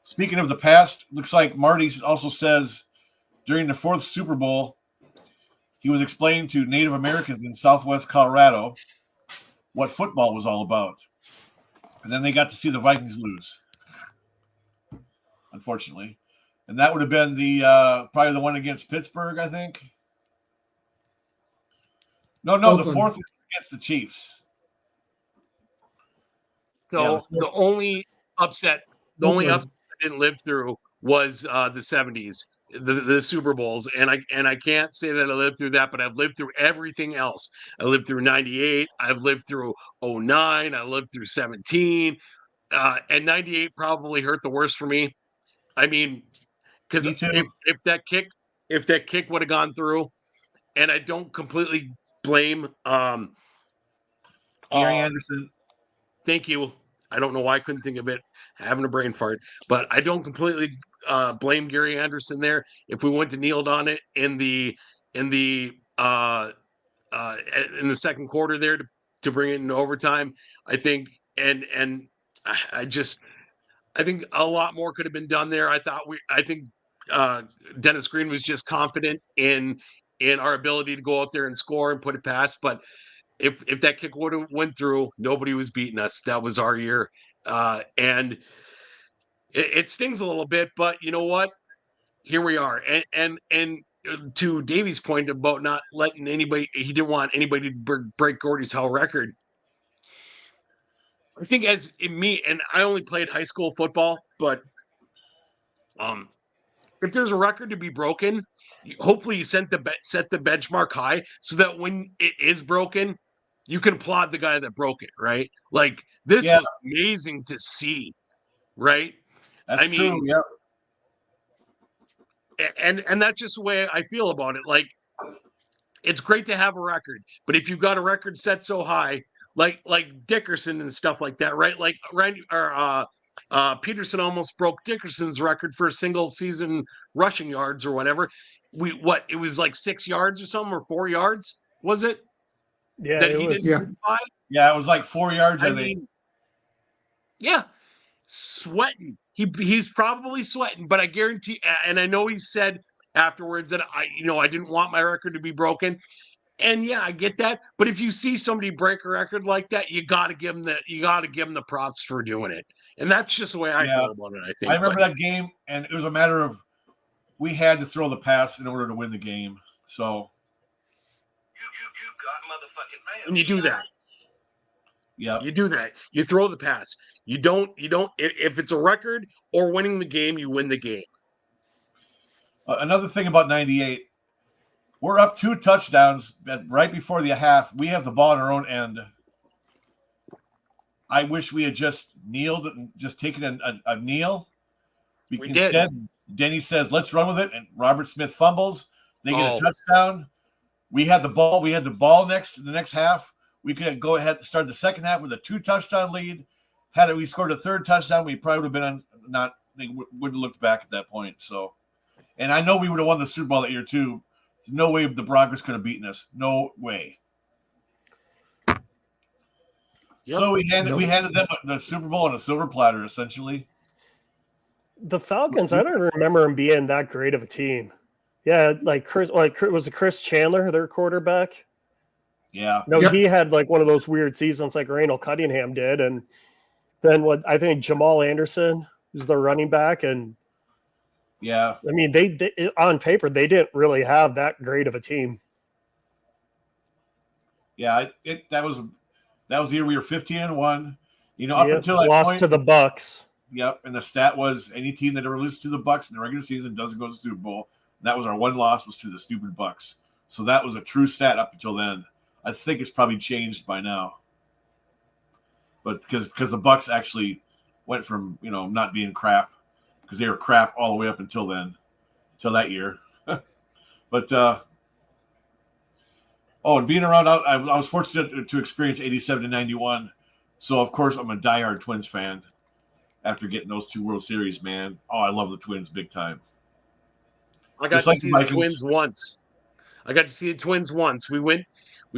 speaking of the past, looks like Marty also says during the 4th Super Bowl, he was explaining to Native Americans in Southwest Colorado what football was all about. And then they got to see the Vikings lose, unfortunately. And that would have been probably the one against Pittsburgh, I think. No, the 4th was against the Chiefs. So the only upset I didn't live through was the 70s, the Super Bowls, and I can't say that I lived through that, but I've lived through everything else. I lived through 98. I've lived through 09. I lived through 17, and 98 probably hurt the worst for me. I mean, because if that kick would have gone through, and I don't completely blame Gary Anderson. Thank you. I don't know why I couldn't think of it, having a brain fart, but I don't completely blame Gary Anderson there. If we went to kneeled on it in the second quarter there to bring it into overtime, I think, and I think a lot more could have been done there. I think Dennis Green was just confident in our ability to go out there and score and put it past. But if that kick would have went through, nobody was beating us. That was our year. And it stings a little bit, but you know what? Here we are. And to Davey's point about not letting anybody, he didn't want anybody to break Gordie's Howe record. I think as in me, and I only played high school football, but if there's a record to be broken, hopefully you set the benchmark high so that when it is broken, you can applaud the guy that broke it, right? Like this was amazing to see, right? That's true. Yeah. And that's just the way I feel about it. Like it's great to have a record, but if you've got a record set so high, like Dickerson and stuff like that, right? Like Peterson almost broke Dickerson's record for a single season rushing yards or whatever. It was like 6 yards or something, or 4 yards, was it? Yeah, that it he was. didn't by? Yeah, it was like 4 yards. I mean, yeah, sweating. He's probably sweating, but I guarantee, and I know he said afterwards that I didn't want my record to be broken. And yeah, I get that. But if you see somebody break a record like that, you got to give them the props for doing it. And that's just the way I feel about it. I think. I remember that game, and it was a matter of we had to throw the pass in order to win the game. So you got motherfucking mail. And you do that. Yeah, you do that. You throw the pass. You don't. If it's a record or winning the game, you win the game. Another thing about 98, we're up 2 touchdowns right before the half. We have the ball in our own end. I wish we had just kneeled and just taken a kneel. Instead, Denny says, let's run with it. And Robert Smith fumbles. They get a touchdown. We had the ball. We had the ball next to the next half. We could go ahead and start the second half with a 2-touchdown lead. Had we scored a 3rd touchdown, we probably would have been they wouldn't have looked back at that point. So, and I know we would have won the Super Bowl that year too. There's no way the Broncos could have beaten us. No way. Yep. So we handed them the Super Bowl on a silver platter, essentially. The Falcons, I don't remember them being that great of a team. Yeah, was it Chris Chandler, their quarterback? Yeah. No, he had like one of those weird seasons like Randall Cunningham did. And then I think Jamal Anderson was their running back. And yeah, I mean, they on paper, they didn't really have that great of a team. Yeah, that was the year we were 15-1. Up until that lost point, to the Bucks. Yep, and the stat was any team that ever loses to the Bucks in the regular season doesn't go to the Super Bowl. And that was our one loss was to the stupid Bucks. So that was a true stat up until then. I think it's probably changed by now. But because the Bucks actually went from, not being crap, because they were crap all the way up until then, until that year. But and being around, I was fortunate to experience 87 to 91. So of course I'm a diehard Twins fan. After getting those 2 World Series, man, I love the Twins big time. I got to see the Twins once. We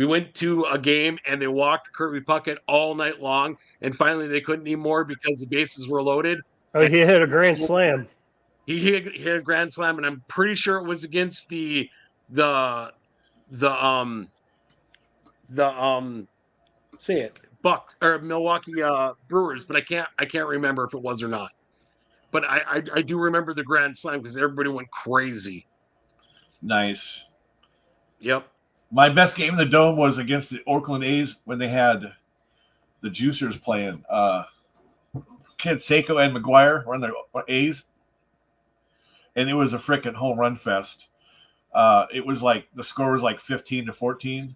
went to a game and they walked Kirby Puckett all night long, and finally they couldn't anymore because the bases were loaded. Oh, he hit a grand slam. He hit a grand slam, and I'm pretty sure it was against the Bucks or Milwaukee Brewers, but I can't remember if it was or not. But I do remember the grand slam because everybody went crazy. Nice. Yep. My best game in the Dome was against the Oakland A's when they had the Juicers playing. Canseco and McGuire were on the A's. And it was a freaking home run fest. It was like the score was like 15-14.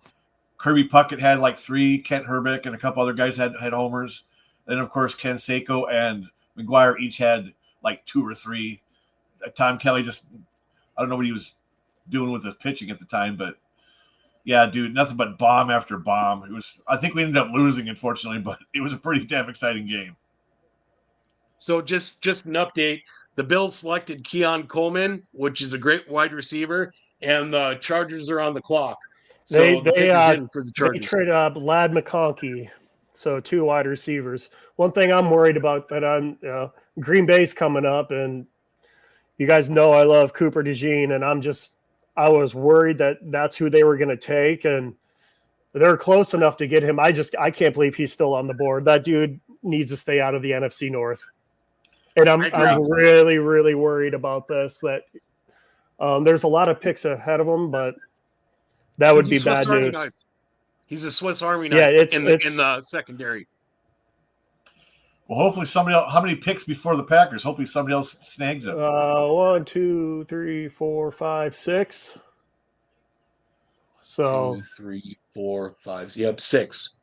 Kirby Puckett had like 3. Kent Herbeck and a couple other guys had homers. Then, of course, Canseco and McGuire each had like 2 or 3. Tom Kelly I don't know what he was doing with the pitching at the time, but yeah, dude, nothing but bomb after bomb. I think we ended up losing, unfortunately, but it was a pretty damn exciting game. So just an update. The Bills selected Keon Coleman, which is a great wide receiver, and the Chargers are on the clock. So they traded up Ladd McConkey, so 2 wide receivers. One thing I'm worried about that Green Bay's coming up, and you guys know I love Cooper DeJean, and I was worried that that's who they were going to take, and they're close enough to get him. I can't believe he's still on the board. That dude needs to stay out of the NFC North. And I'm really, really worried about this, that there's a lot of picks ahead of him, but that would be bad news. He's a Swiss Army knife in the secondary. Well, hopefully somebody else. How many picks before the Packers? Hopefully somebody else snags it. 1, 2, 3, 4, 5, 6. So 2, 3, 4, 5. Yep, 6.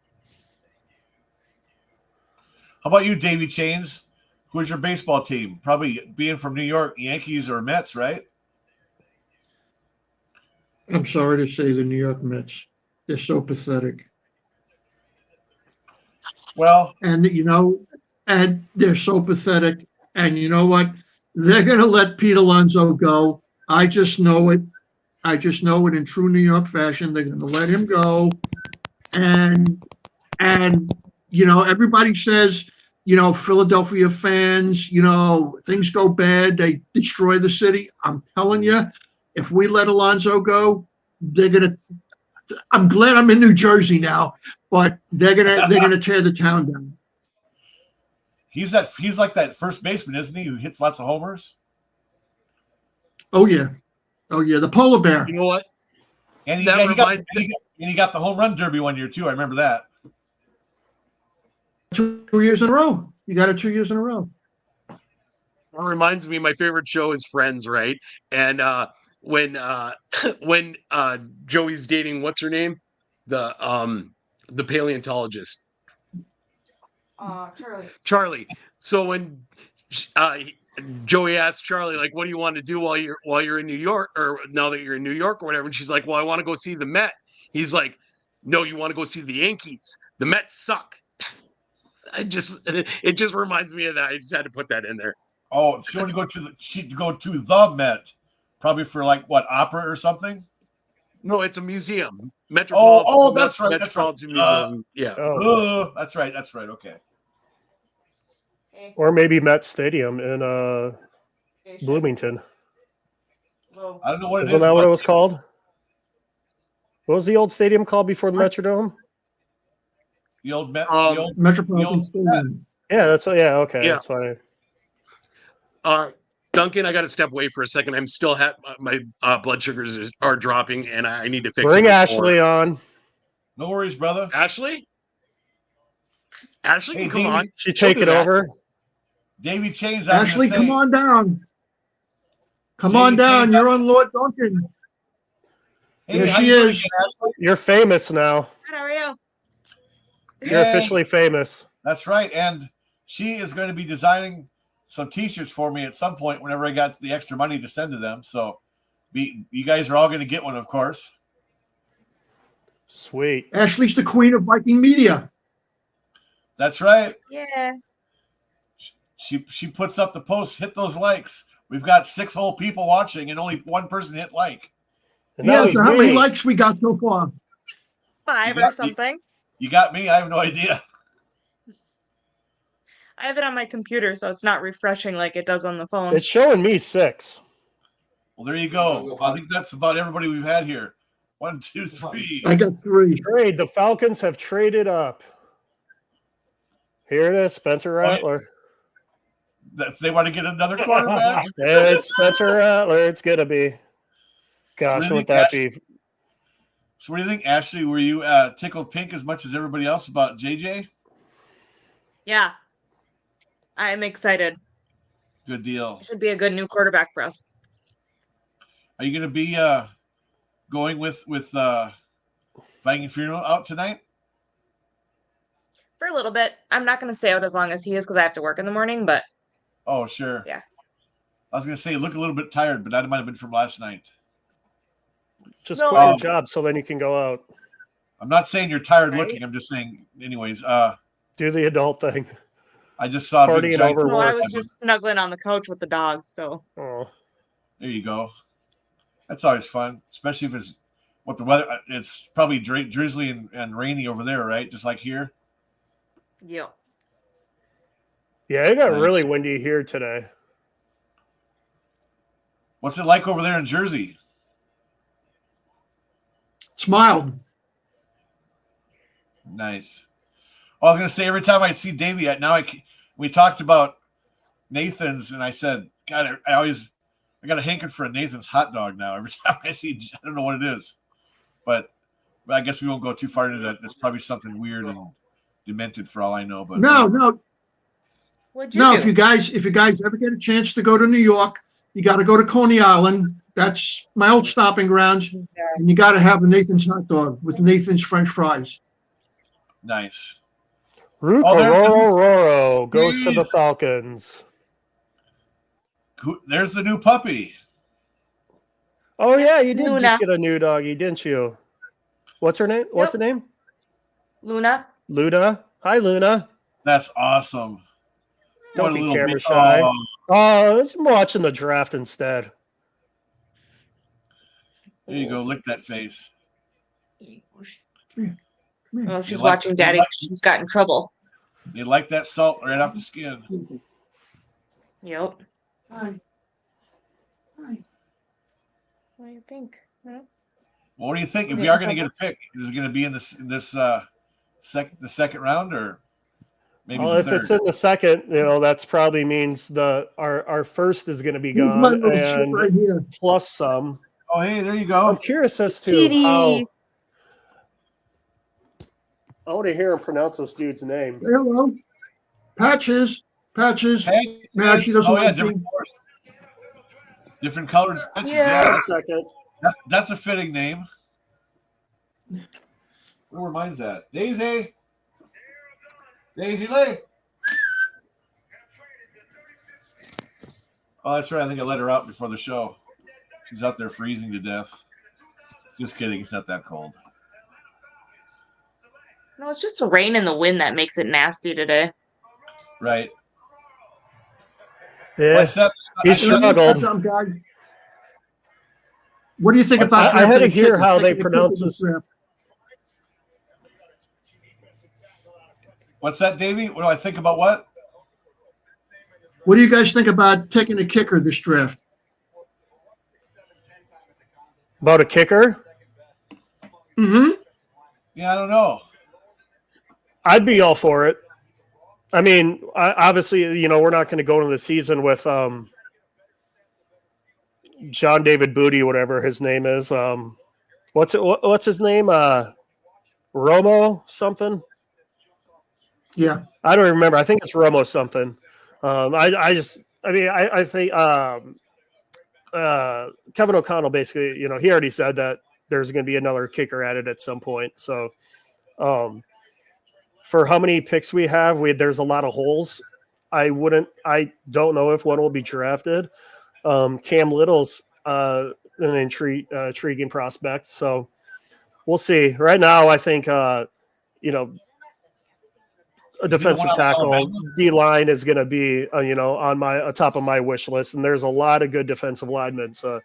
How about you, Davey Chains? Who's your baseball team? Probably being from New York, Yankees or Mets, right? I'm sorry to say the New York Mets. They're so pathetic. Well, and they're so pathetic. And you know what? They're going to let Pete Alonso go. I just know it. In true New York fashion. They're going to let him go. and everybody says, Philadelphia fans, things go bad, they destroy the city. I'm telling you, if we let Alonso go, they're gonna. I'm glad I'm in New Jersey now, but they're gonna tear the town down. He's like that first baseman, isn't he? Who hits lots of homers. Oh yeah, the polar bear. You know what? And he got the home run derby one year too. I remember that. 2 years in a row. You got it 2 years in a row. It reminds me, my favorite show is Friends, right? And when Joey's dating, what's her name? The paleontologist. Charlie. So when Joey asked Charlie, like, what do you want to do while you're in New York, or now that you're in New York or whatever? And she's like, well, I want to go see the Met. He's like, no, you want to go see the Yankees. The Mets suck. It just reminds me of that. I just had to put that in there. Oh, she wanted to go to the Met, probably for like what, opera or something? No, it's a museum. That's right. Metropolitan Museum. Yeah. That's right. Okay. Or maybe Met Stadium in Bloomington. I don't know what it is. Isn't that what it was called? What was the old stadium called before the Metrodome? The old Metropolitan Stadium. Yeah, okay. Yeah. That's fine. Duncan, I got to step away for a second. I'm still my blood sugars are dropping, and I need to fix. Bring Ashley on. No worries, brother. Ashley, Hey, come on. She's taking over. Davey Chains. Ashley, come on down. Come on down. You're on Lord Duncan. Hey, there how she you doing is. again, Ashley? You're famous now. How are you? You're officially famous. That's right. And she is going to be designing some T-shirts for me at some point whenever I got the extra money to send to them. So you guys are all going to get one, of course. Sweet. Ashley's the queen of Viking media. That's right. Yeah. She puts up the posts, hit those likes. We've got 6 whole people watching and only one person hit like. Yeah, so how many likes we got so far? 5 or something. You got me? I have no idea. I have it on my computer, so it's not refreshing like it does on the phone. It's showing me 6. Well, there you go. I think that's about everybody we've had here. 1, 2, 3. I got 3. Trade. The Falcons have traded up. Here it is, Spencer Rattler. They want to get another quarterback? It's Spencer Rattler. It's going to be. Gosh, would that be? So what do you think, Ashley? Were you tickled pink as much as everybody else about JJ? Yeah. I'm excited. Good deal. Should be a good new quarterback for us. Are you going to be going with Viking Funeral out tonight? For a little bit. I'm not going to stay out as long as he is because I have to work in the morning, but. Oh, sure. Yeah. I was going to say you look a little bit tired, but that might have been from last night. Just quit your job so then you can go out. I'm not saying you're tired looking. I'm just saying, anyways. Do the adult thing. I just saw Partying over. No, I was just snuggling on the couch with the dog. So. Oh. There you go. That's always fun, especially if it's what the weather. It's probably drizzly and rainy over there, right? Just like here. Yeah. Yeah, it got really windy here today. What's it like over there in Jersey? It's mild. Nice. Well, I was going to say, every time I see Davey, we talked about Nathan's, and I said, God, I got a hankering for a Nathan's hot dog now. Every time I see, I don't know what it is, but I guess we won't go too far into that. There's probably something weird and demented for all I know. But no. What'd you do? If you guys ever get a chance to go to New York, you got to go to Coney Island. That's my old stopping grounds, and you got to have the Nathan's hot dog with Nathan's French fries. Nice. Roro goes to the Falcons. There's the new puppy. Oh yeah, you did Luna. just get a new doggy, didn't you? What's her name? What's her name? Luna. Luna. Hi, Luna. That's awesome. Don't be camera shy. Oh, I'm watching the draft instead. There you go. Lick that face. Come Well, she's like- watching they Daddy. like- She's got in trouble. They like that salt right off the skin. Yep. Hi. Hi. What do you think? Huh? Well, what do you think? If Yeah, we are it's going to like- get a pick, is it going to be in the second round or maybe Well, the if third? it's in the second, that's probably means our first is going to be Here's my gone, little shit and right here. plus some. Oh, hey, there you I'm go. curious as to Kitty. how. I want to hear him pronounce this dude's name. Say hello. Patches. Patches. Hey, No, she doesn't oh yeah, like different me. colors. Different colored patches. Yeah. Yeah, One second. that's a fitting name. Where mine's at? Daisy. Daisy Lee. Oh, that's right. I think I let her out before the show. She's out there freezing to death. Just kidding. It's not that cold. No, it's just the rain and the wind that makes it nasty today. Right. Yeah, I set He I set- struggled. Something, guys. What do you think What's about that? I had to drafting a hear kicker, how they taking a kicker pronounce this this. draft? What's that, Davey? What do I think about what? What do you guys think about taking a kicker this draft? About a kicker? Mm-hmm. Yeah, I don't know. I'd be all for it. I mean, obviously, we're not going to go into the season with John David Booty, whatever his name is. What's his name? Romo something? Yeah. I don't remember. I think it's Romo something. I think Kevin O'Connell basically, he already said that there's going to be another kicker added at some point. So, for how many picks we have, there's a lot of holes. I don't know if one will be drafted. Cam Little's an intriguing prospect. So we'll see. Right now, I think, a defensive tackle D line is going to be, on my top of my wish list. And there's a lot of good defensive linemen. So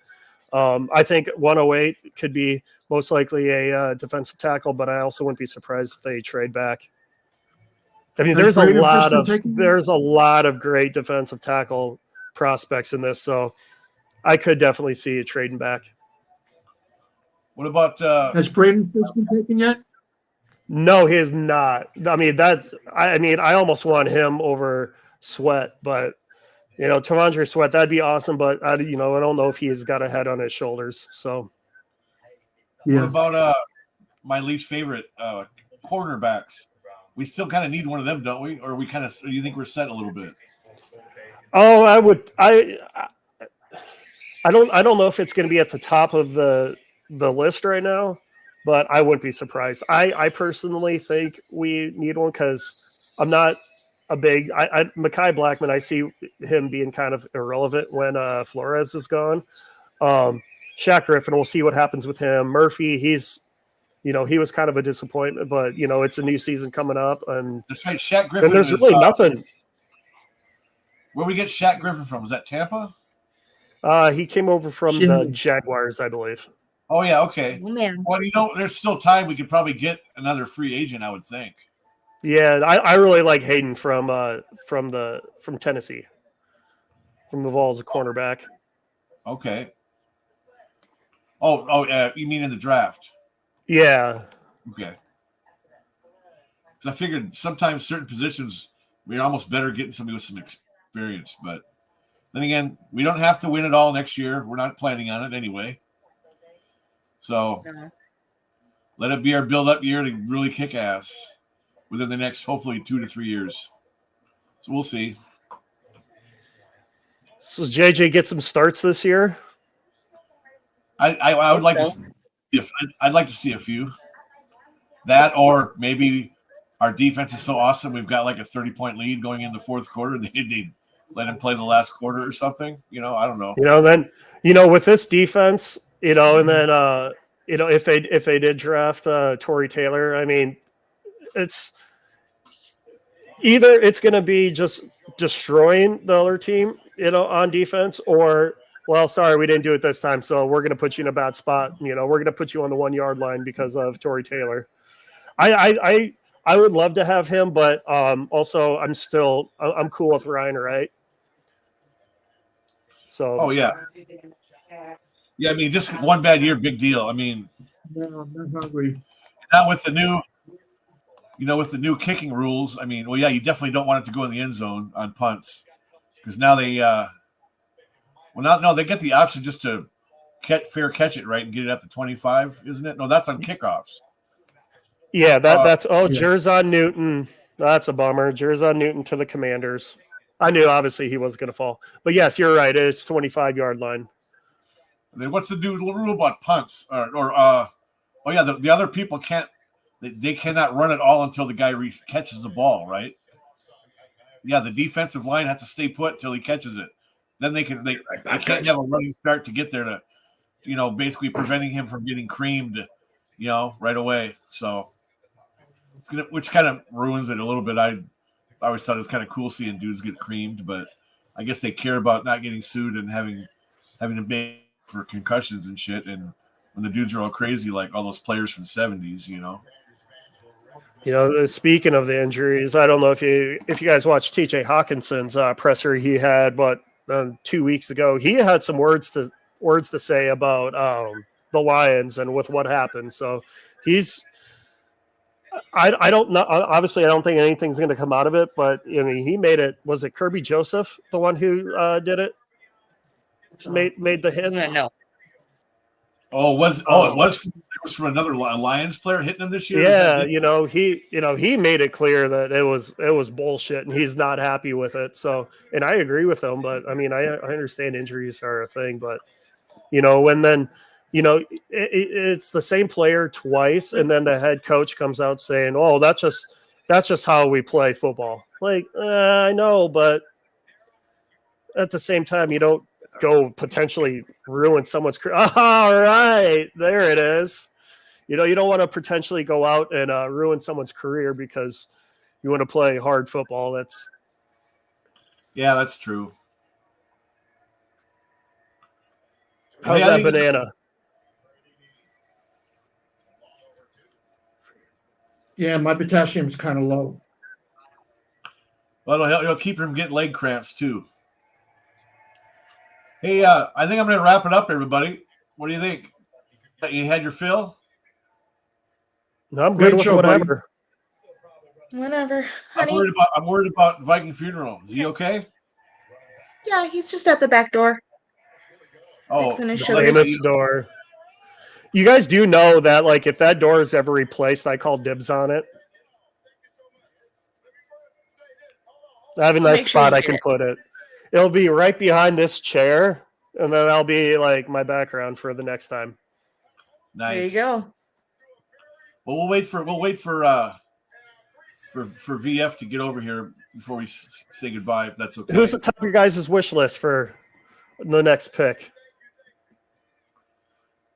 I think 108 could be most likely a defensive tackle, but I also wouldn't be surprised if they trade back. I mean, there's a lot of great defensive tackle prospects in this, so I could definitely see it trading back. What about Has Braden Fisk been taken yet? No, he is not. I mean, I almost want him over Sweat, but Tavondre Sweat, that'd be awesome, but I don't know if he's got a head on his shoulders. So Yeah. what about my least favorite cornerbacks? We still kind of need one of them, don't we? Or do you think we're set a little bit? Oh, I don't know if it's going to be at the top of the list right now, but I wouldn't be surprised. I personally think we need one because I'm not a big Mekhi Blackman. I see him being kind of irrelevant when Flores is gone. Shaq Griffin, we'll see what happens with him. Murphy, he was kind of a disappointment, but it's a new season coming up, and That's right. Shaq Griffin. then there's really nothing. Where we get Shaq Griffin from? Was that Tampa? He came over from the Jaguars, I believe. Oh yeah, okay. Oh, man. Well, there's still time. We could probably get another free agent, I would think. Yeah, I really like Hayden from Tennessee, from the Vols, a cornerback. Okay. Oh, you mean in the draft? Yeah. Okay. So I figured sometimes certain positions we're almost better getting somebody with some experience, but then again, we don't have to win it all next year. We're not planning on it anyway. So let it be our build-up year to really kick ass within the next, hopefully, 2 to 3 years. So we'll see. So does JJ get some starts this year? I would like to see I'd like to see a few. That, or maybe our defense is so awesome we've got like a 30-point lead going in the fourth quarter. They let him play the last quarter or something. I don't know. Then with this defense, and then if they did draft Torrey Taylor, I mean, it's either it's going to be just destroying the other team, on defense, or well, sorry, we didn't do it this time, so we're going to put you in a bad spot. We're going to put you on the 1 yard line because of Torrey Taylor. I would love to have him, but also I'm cool with Ryan, right? So. Oh yeah. Yeah, I mean, just one bad year, big deal. I mean, No, I'm not hungry. now with the new, with the new kicking rules, I mean, well, yeah, you definitely don't want it to go in the end zone on punts because now they, they get the option just to catch it right and get it at the 25, isn't it? No, that's on kickoffs. Yeah, Jerzon Newton. That's a bummer. Jerzon Newton to the Commanders. I knew obviously he was going to fall, but yes, you're right. It's 25-yard line. Then what's the new rule about punts? The other people can't. They cannot run it all until the guy catches the ball, right? Yeah, the defensive line has to stay put till he catches it. Then they can't have a running start to get there to, basically preventing him from getting creamed, right away. So which kind of ruins it a little bit. I always thought it was kind of cool seeing dudes get creamed, but I guess they care about not getting sued and having to pay for concussions and shit. And when the dudes are all crazy, like all those players from the 70s, Speaking of the injuries, I don't know if you guys watched TJ Hawkinson's presser he had, 2 weeks ago. He had some words to say about the Lions and with what happened. So I don't know. Obviously, I don't think anything's going to come out of it. But he made it. Was it Kirby Joseph, the one who did it? Made the hits? No. Oh, it was from another Lions player hitting him this year. Yeah, he made it clear that it was bullshit and he's not happy with it. So, and I agree with him, but I mean, I understand injuries are a thing, but and then it's the same player twice, and then the head coach comes out saying, "Oh, that's just how we play football." Like, I know, but at the same time, you don't go potentially ruin someone's career. All right, there it is. You don't want to potentially go out and ruin someone's career because you want to play hard football. That's true. How's that banana? Yeah, my potassium's kind of low. Well, it'll keep from getting leg cramps too. Hey, I think I'm going to wrap it up, everybody. What do you think? You had your fill? I'm good with whatever. Whatever, honey. I'm worried about Viking Funeral. Is he okay? Yeah, he's just at the back door. Oh, the famous door. You guys do know that, like, if that door is ever replaced, I call dibs on it. I have a nice spot I can put it. It'll be right behind this chair, and then that'll be like my background for the next time. Nice. There you go. Well, we'll wait for VF to get over here before we say goodbye, if that's okay. Who's the top of your guys' wish list for the next pick?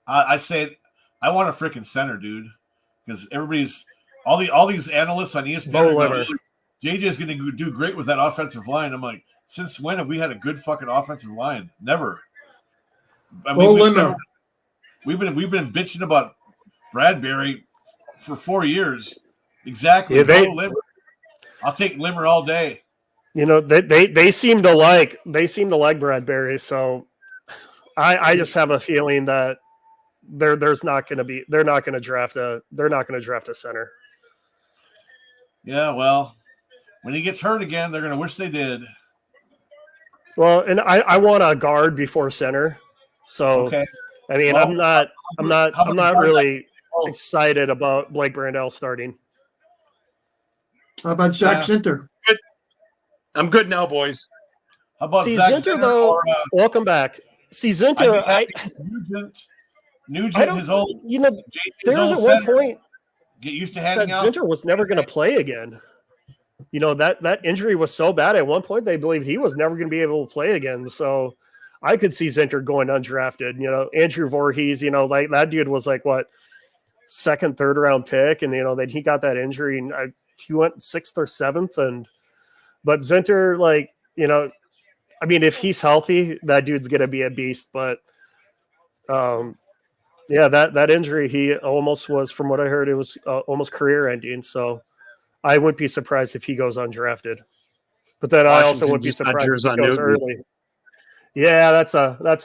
I say I want a freaking center, dude, because everybody's all these analysts on ESPN. JJ is going to do great with that offensive line. I'm like, since when have we had a good fucking offensive line? Never. I mean, we've been bitching about Bradbury for 4 years. Exactly. Yeah, I'll take Limmer all day. They seem to like Bradbury, so I just have a feeling that they're not going to draft a center. Yeah, well, when he gets hurt again, they're going to wish they did. Well, and I want a guard before center. So, okay. I mean, I'm not really excited about Blake Brandel starting. How about Zach Zinter? Good. I'm good now, boys. How about Zach Zinter, though? Welcome back. Zinter, Nugent, his old. There was at one point get used to handing that Zinter was never going to play again. That injury was so bad at one point they believed he was never going to be able to play again. So I could see Zinter going undrafted. Andrew Voorhees, like that dude was like what, second, third round pick, and then he got that injury and he went 6th or 7th, but Zinter, like, I mean, if he's healthy, that dude's gonna be a beast. But Yeah, that injury, he almost was, from what I heard, it was almost career ending. So I wouldn't be surprised if he goes undrafted. But then I also Washington wouldn't be just got surprised if Jersey he goes Newton. early. Yeah, that's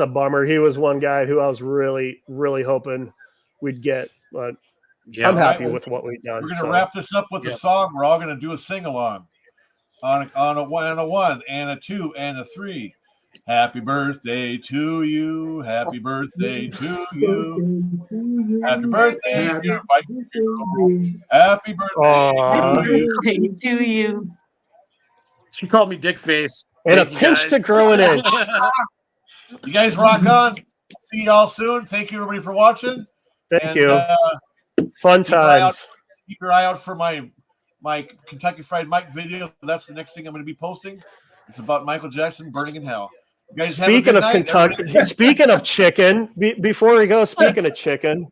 a bummer. He was one guy who I was really, really hoping we'd get, but I'm happy with what we've done. We're going to wrap this up with a song. We're all going to do a sing along on a 1 and a 1 and a 2 and a 3. Happy birthday to you. Happy birthday to you. Happy birthday, dear Viking Funeral. Happy birthday to you. She called me Dick Face. And a pinch to grow an inch. You guys rock on. See you all soon. Thank you, everybody, for watching. Thank you. Fun times. Keep your eye out for my Kentucky Fried Mike video. That's the next thing I'm going to be posting. It's about Michael Jackson burning in hell. You guys speaking of night. Kentucky, speaking of chicken, before we go, speaking of chicken.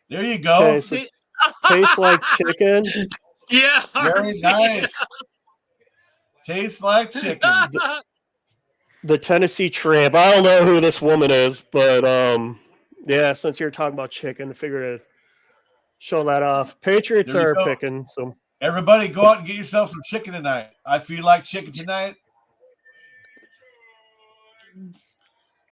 There you go. Okay, so tastes like chicken. Yeah. Very nice. Tastes like chicken. The Tennessee Tramp. I don't know who this woman is, but yeah, since you're talking about chicken, I figured to show that off. Patriots are picking. So everybody go out and get yourself some chicken tonight. I feel like chicken tonight.